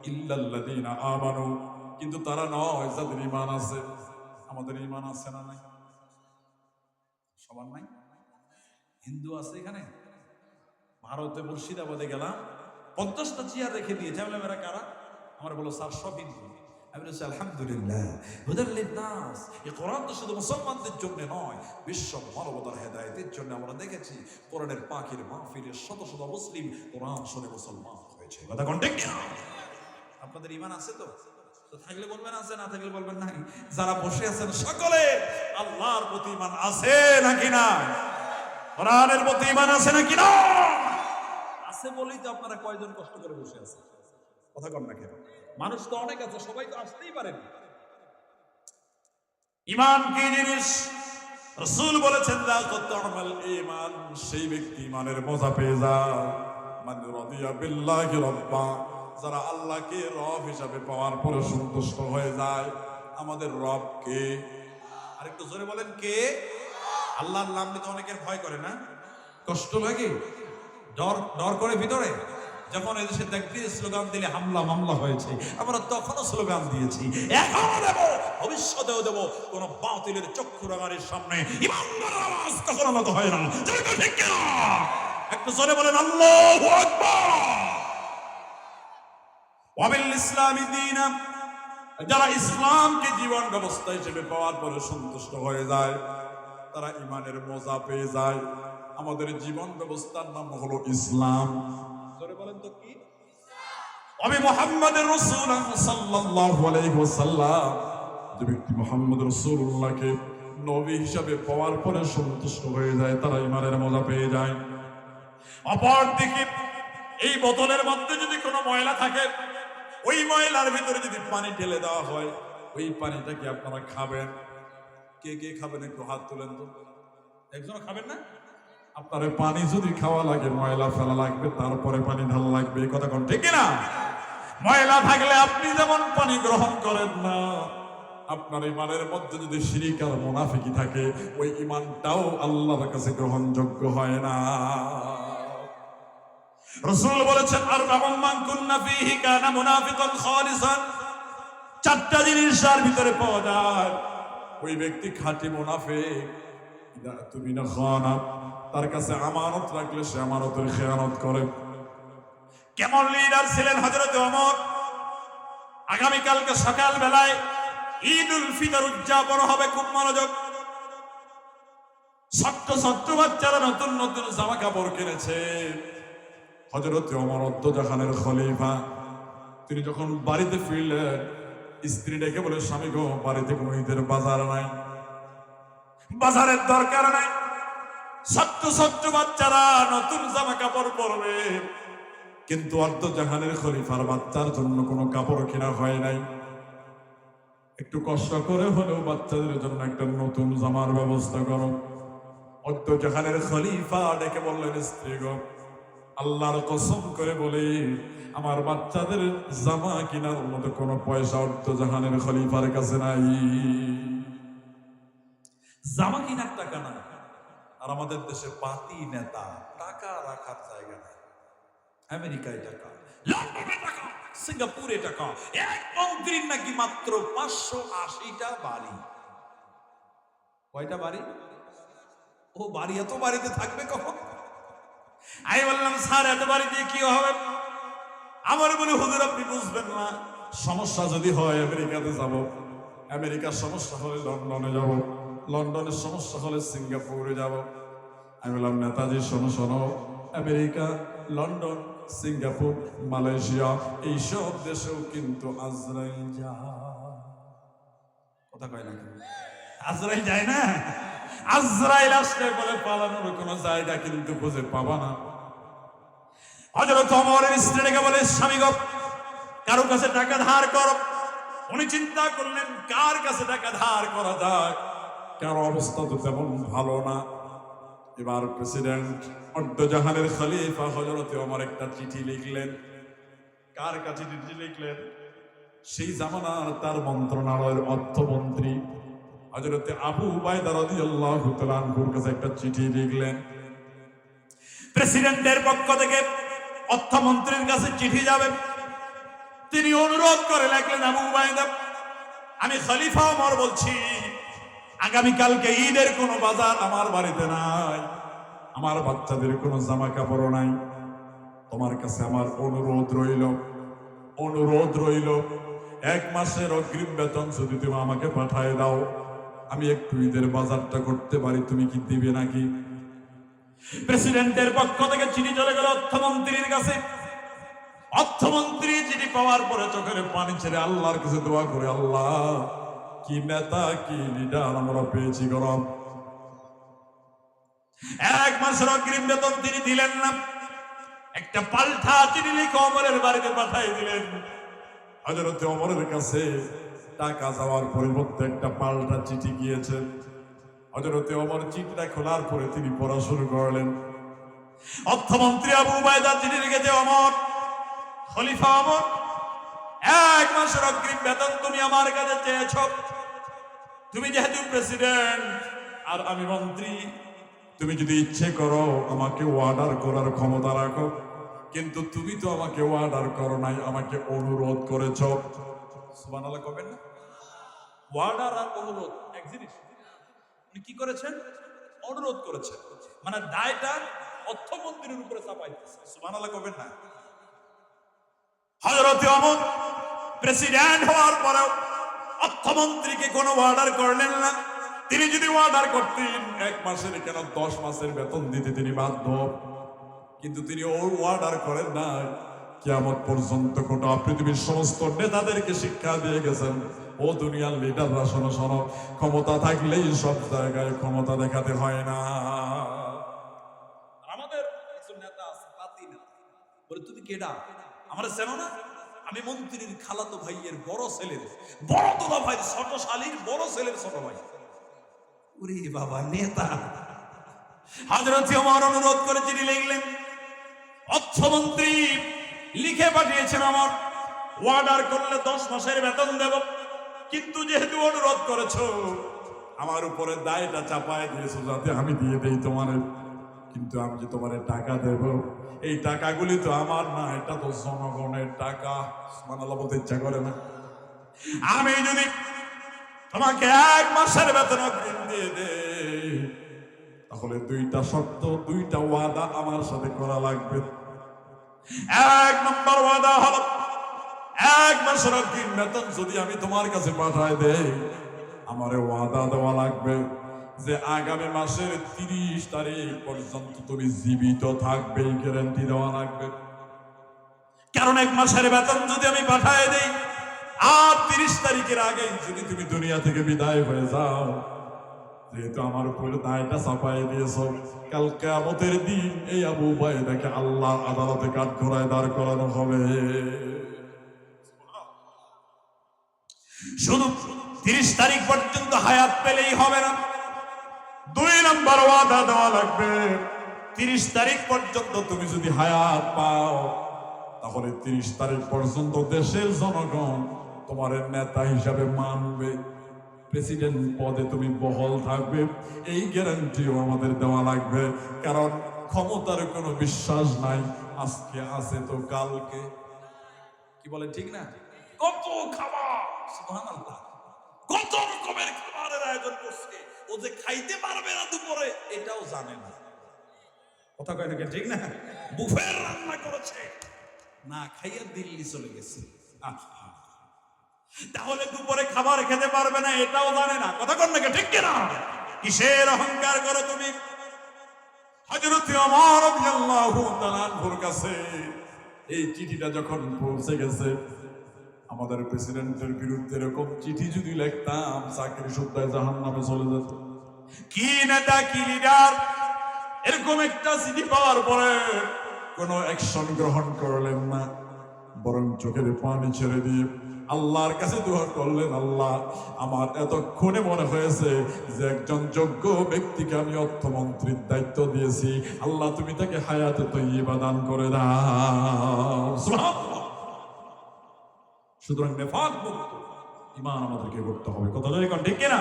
ইল্লাল্লাযীনা আমানু, কিন্তু তারা নয় যাদের ঈমান আছে। আমাদের ঈমান আছে না নাই? সবার নাই। হিন্দু আছে এখানে? ভারতে মুর্শিদাবাদে গেলাম, 50টা চেয়ার রেখে দিয়েছে। আমি বললাম এরা কারা? আমার বলো স্যার সব হিন্দু। আমি বলছি আলহামদুলিল্লাহ, হুদাল লিন্নাস। এই কোরআন তো শুধু মুসলমানদের জন্য নয়, বিশ্ব মানবতার হেদায়েতের জন্য। আমরা দেখেছি কোরআনের পাখির মাহফিলে শত শত মুসলিম কোরআন শুনে মুসলমান হয়েছে। কথা কোন ঠিক না? আপনাদের ঈমান আছে তো? তো থাকলে বলবেন আছে, না থাকলে বলবেন নাই। যারা বসে আছেন সকলে আল্লাহর প্রতি ঈমান আছে নাকি না? কোরআনের প্রতি ঈমান আছে নাকি না? আছে বলেই তো আপনারা কয়জন কষ্ট করে বসে আছেন। কথা কম না কেন? মানুষ তো অনেক আছে, সবাই তো আসতেই পারেন। ঈমান কি জিনিস? রাসূল বলেছেন, লা তা'মাল ঈমান, সেই ব্যক্তি ঈমানের মজা পেয়ে যায়। মান রাদিয়া বিল্লাহি রাব্বা, যারা আল্লাহকে রব হিসাবে পাওয়ার পরে সন্তুষ্ট হয়ে যায়। আমাদের রব কে? আরেকটু জোরে বলেন কে? আল্লাহর নাম নিতে অনেকের ভয় করে না? কষ্ট লাগে, ডর করে ভিতরে। যখন এদেশে তাকবীর স্লোগান দিলে হামলা মামলা হয়েছে, আমরা তখনও স্লোগান দিয়েছি, এখনো দেব, ভবিষ্যতেও দেব। কোন বাতিলের চক্ষু রাঙানির সামনে ইমানদার আওয়াজ কখনো নত হয় না। ঠিক কিনা? একটু জোরে বলেন আল্লাহু আকবার। ওয়াবিল ইসলামি দীনা, যারা ইসলামকে জীবন ব্যবস্থা হিসেবে পাওয়ার পরে সন্তুষ্ট হয়ে যায়, তারা ঈমানের মজা পেয়ে যায়। আমাদের জীবন ব্যবস্থার নাম হলো ইসলাম। জোরে বলেন তো কি? আমি মুহাম্মদুর রাসূলুল্লাহ সাল্লাল্লাহু আলাইহি ওয়াসাল্লাম, যে ব্যক্তি মুহাম্মদ রাসূলুল্লাহকে নবী হিসাবে পাওয়ার পরে সন্তুষ্ট হয়ে যায়, তারা ঈমানের মজা পেয়ে যায়। অপরদিকে এই বোতলের মধ্যে যদি কোনো ময়লা থাকে, ওই ময়লার ভিতরে যদি পানি ঢেলে দেওয়া হয়, ওই পানিটা কি আপনারা খাবেন? কে কে খাবেন একটু হাত তুলেন তো। একজনও খাবেন না? আপনার পানি যদি খাওয়া লাগে, ময়লা ফেলা লাগবে, তারপরে পানি ঢালা লাগবে। কথা কোন ঠিক না? ময়লা থাকলে আপনি যেমন পানি গ্রহণ করেন না, আপনার ঈমানের মধ্যে যদি শিরক আর মুনাফিকি থাকে, ওই ঈমানটাও আল্লাহর কাছে গ্রহণযোগ্য হয় না। রাসূল বলেছেন, আরবাউন মান কুন্না ফীহি কানা মুনাফিকান খালিসান। 4টা জিনিস যার ভিতরে পাওয়া যায়, ওই ব্যক্তি খাঁটি মুনাফিক। ইদা তুমিনা খানা, তার কাছে আমানত রাখলে সে আমানতের খেয়ানত করে। কেমন লিডার ছিলেন হযরত ওমর? আগামীকালকে সকাল বেলায় ঈদুল ফিতর উদযাপন হবে, খুব মনোযোগ। ছোট্ট ছোট্ট বাচ্চারা নতুন নতুন জামা কাপড় কিনেছে। হযরত ওমর জাহানের খলিফা তিনি যখন বাড়িতে ফিরলেন, স্ত্রী ডেকে বলে, স্বামী গো, বাড়িতে কোনো ঈদের বাজার নাই, বাজারের দরকার নাই। ছোট্ট ছোট্ট বাচ্চারা নতুন জামা কাপড় পরবে, কিন্তু জাহানের খলিফার বাচ্চার জন্য কোনো কাপড় কেনা হয় নাই। একটু কষ্ট করে হলেও বাচ্চাদের জন্য একটা নতুন জামার ব্যবস্থা করো। জাহানের খলিফা ডেকে বললেন, স্ত্রী গো, আল্লাহর কসম করে বলে আমার বাচ্চাদের জামা কেনার মতো কোনো পয়সা জাহানের খলিফার কাছে নাই। জামা কেনার টাকা না। আর আমাদের দেশে পাতি নেতা, টাকা রাখার জায়গা নাই। আমেরিকায় টাকা, লন্ডনে টাকা, সিঙ্গাপুরে টাকা। এক মন্ত্রীর নাকি মাত্র 580টা বাড়ি। কয়টা বাড়ি? ও বাড়ি, এত বাড়িতে থাকবে কখন? আমি বললাম, স্যার এত বাড়ি দিয়ে কি হবে? আমার বলে, হুজুর আপনি বুঝবেন না, সমস্যা যদি হয় আমেরিকাতে যাব, আমেরিকার সমস্যা হলে লন্ডনে যাব, লন্ডনের সমস্যা হলে সিঙ্গাপুরে যাব। আমি বললাম, নেতাজি শোনো শোনো, আমেরিকা, লন্ডন, সিঙ্গাপুর, মালয়েশিয়া এইসব দেশেও কিন্তু আজরাইল যায়। কথা কয় না, আজরাইল যায় না? আজরাইল আসলে বলে পালানোর কোনো জায়গা কিন্তু খুঁজে পাবা না। হযরত ওমরের স্ত্রীকে বলে, স্বামী গো, কারো কাছে টাকা ধার করো। উনি চিন্তা করলেন কার কাছে টাকা ধার করা যায়, কারো অবস্থা তো তেমন ভালো না। এবার প্রেসিডেন্ট জাহানের খলিফা হযরত ওমর একটা চিঠি লিখলেন। কার কাছে চিঠি লিখলেন? সেই জামানার তার মন্ত্রণালয়ের অর্থমন্ত্রী হযরত আবু উবাইদা রাদিয়াল্লাহু তাআলা আনহুর কাছে একটা চিঠি লিখলেন। প্রেসিডেন্টের পক্ষ থেকে অর্থমন্ত্রীর কাছে চিঠি যাবে, তিনি অনুরোধ করে লিখলেন, আবু উবাইদা, আমি খলিফা ওমর বলছি, আগামীকালকে ঈদের কোনো বাজার আমার বাড়িতে নাই, আমার বাচ্চাদের কোনো জামা কাপড় নাই। তোমার কাছে আমার অনুরোধ রইল, অনুরোধ রইল, 1 মাসের অগ্রিম বেতন যদি তুমি আমাকে পাঠায় দাও, আমি একটু ঈদের বাজারটা করতে পারি, তুমি কি দিবে নাকি? প্রেসিডেন্টের পক্ষ থেকে চিঠি চলে গেল অর্থমন্ত্রীর কাছে। অর্থমন্ত্রী চিঠি পাওয়ার পরে চোখের পানি ছেড়ে আল্লাহর কাছে দোয়া করে, আল্লাহ, কি নেতা, কি লিডার আমরা পেয়েছি গরম। 1 মাসের অগ্রিম বেতন তিনি দিলেন না। একটা পাল্টা চিঠি লিখে ওমরের বাড়িতে পাঠিয়ে দিলেন। হযরত ওমরের কাছে টাকা যাওয়ার পরিবর্তে একটা পাল্টা চিঠি গিয়েছে। হযরত ওমর চিঠিটা খোলার পরে তিনি পড়া শুরু করলেন। অর্থমন্ত্রী আবু উবাইদা চিঠি লিখেছে, ওমর, খলিফা ওমর, 1 মাসের অগ্রিম বেতন তুমি আমার কাছে চেয়েছ। তুমি যেহেতু প্রেসিডেন্ট আর আমি মন্ত্রী, তুমি যদি ইচ্ছে করো আমাকে অর্ডার করার ক্ষমতা রাখো, কিন্তু তুমি তো আমাকে অর্ডার করো নাই, আমাকে অনুরোধ করেছ। সুবহানাল্লাহ কবেন না? অর্ডার আর অনুরোধ এক জিনিস। উনি কি করেছেন? অনুরোধ করেছেন, মানে দায়টা অর্থমন্ত্রীর উপরে চাপাই দিয়েছে। সুবহানাল্লাহ কবেন না? হযরত ওমর প্রেসিডেন্ট হওয়ার পরেও অর্থমন্ত্রীকে কোনো অর্ডার করলেন না। তিনি যদি অর্ডার করতেন 1 মাসের কেন 10 মাসের বেতন দিতে তিনি বাধ্য, কিন্তু তিনি অর্ডার করেন না। কিয়ামত পর্যন্ত গোটা পৃথিবীর সমস্ত নেতাদেরকে শিক্ষা দিয়ে গেছেন, ও দুনিয়ার লিডাররা, শোনো শোনো, ক্ষমতা থাকলেই সব জায়গায় ক্ষমতা দেখাতে হয় না। আমাদের কিছু নেতা আছে, পাতি নেতা, বলে তুমি কেডা, আমরা চেনো না? আমি মন্ত্রীর খালাতো ভাইয়ের বড় ছেলের বড় তোলা ভাই, ছোট শালীর বড় ছেলের ছোট ভাই। ওরে বাবা, নেতা! হযরত ওমর অনুরোধ করে চিঠি লিখলেন। অর্থমন্ত্রী লিখে পাঠিয়েছেন, আমার অর্ডার করলে 10 মাসের বেতন দেব, কিন্তু যেহেতু অনুরোধ করেছো, আমার উপরে দায়টা চাপায় দিয়েছো যাতে আমি দিয়ে দেই তোমার, কিন্তু আমি যে তোমার টাকা দেব, এই টাকাগুলি তো আমার না, এটা তো জনগণের টাকা। সুবহানাল্লাহ বলতে ইচ্ছা করে না? আমি যদি তোমাকে 1 মাসের বেতন অগ্রিম দিয়ে দেই, তাহলে 2টা শর্ত, 2টা ওয়াদা আমার সাথে করা লাগবে। 1 নম্বর ওয়াদা হলো এক মাসের অগ্রিম বেতন যদি আমি তোমার কাছে পাঠায় দেই, আমারে ওয়াদা দেওয়া লাগবে যে আগামী মাসের 30 তারিখ পর্যন্ত তুমি জীবিত থাকবে, গ্যারান্টি দেওয়া লাগবে। কারণ এক মাসের বেতন যদি আমি পাঠায় দেই আর 30 তারিখের আগে যদি তুমি দুনিয়া থেকে বিদায় হয়ে যাও, যেহেতু আমার উপরে দায়টা চাপাই দিয়েছ, কাল কিয়ামতের দিন এই আবু উবাইদাকে আল্লাহ আদালতে কাঠগড়ায় দাঁড় করানো হবে। শুধু 30 তারিখ পর্যন্ত হায়াত পেলেই হবে না, 2 নম্বর ওয়াদা দেওয়া লাগবে। 30 তারিখ পর্যন্ত তুমি যদি হায়াত পাও, তাহলে 30 তারিখ পর্যন্ত দেশের জনগণ তোমার নেতা হিসাবে মানবে, প্রেসিডেন্ট পদে তুমি বহাল থাকবে, এই গ্যারান্টিও আমাদের দেওয়া লাগবে। কারণ ক্ষমতার কোনো বিশ্বাস নাই, আজকে আছে তো কালকে। কি বলে ঠিক না? কত খাবার, সুবহানাল্লাহ, কত রকমের খাবারের আয়োজন করছে, ও যে খাইতে পারবে না দুপুরে এটাও জানে না। কথা কয় নাকি ঠিক না? বুফের রান্না করেছে, না খাইয়া দিল্লি চলে গেছে। তাহলে দুপুরে খাবার খেতে পারবে না এটাও জানে না। কথা কন নাকি ঠিক কিনা? কিসের অহংকার করো তুমি? হযরত ওমর রাদিয়াল্লাহু তাআলা আনহুর কাছে এই চিঠিটা যখন পৌঁছে গেছে, আমাদের প্রেসিডেন্টের বিরুদ্ধে এরকম চিঠি যদি লিখতাম, চাকরি সত্যায় জাহান্নামে চলে যেত। কি নেতা, কি লিডার এরকম একটা চিঠি পাওয়ার পরে কোনো অ্যাকশন গ্রহণ করলেন না, বরং চোখের পানি ছেড়ে দিয়ে আল্লাহর কাছে দোয়া করলেন, আল্লাহ, আমার এতক্ষণে মনে হয়েছে যে একজন যোগ্য ব্যক্তিকে আমি অর্থমন্ত্রীর দায়িত্ব দিয়েছি, আল্লাহ তুমি তাকে হায়াতে তৈয়্যিবা দান করে দাও। সুবহানাল্লাহ। সুতরাং নেফাক মুক্ত ঈমান আমাদেরকে করতে হবে। কথা বলেন ঠিক কিনা?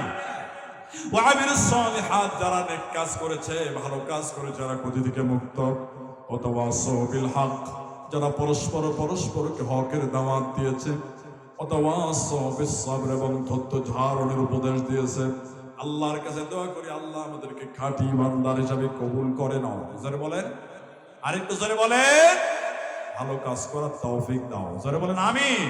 ওয়া আমিলুস সালিহাত, যারা নেক কাজ করেছে, ভালো কাজ করেছে, যারা ক্ষতি থেকে মুক্ত। ওয়াতাওয়াসাউ বিল হক, যারা পরস্পরকে হকের দাওয়াত দিয়েছে। ওয়াতাওয়াসাউ বিস সাবর, এবং ধৈর্য ধারণের উপদেশ দিয়েছে। আল্লাহর কাছে দোয়া করি, আল্লাহ আমাদেরকে খাঁটি ইমানদার হিসাবে কবুল করে নাও। জোরে বলেন, আরেকটু জোরে বলেন, ভালো কাজ করার তৌফিক দাও। জোরে বলেন আমিন।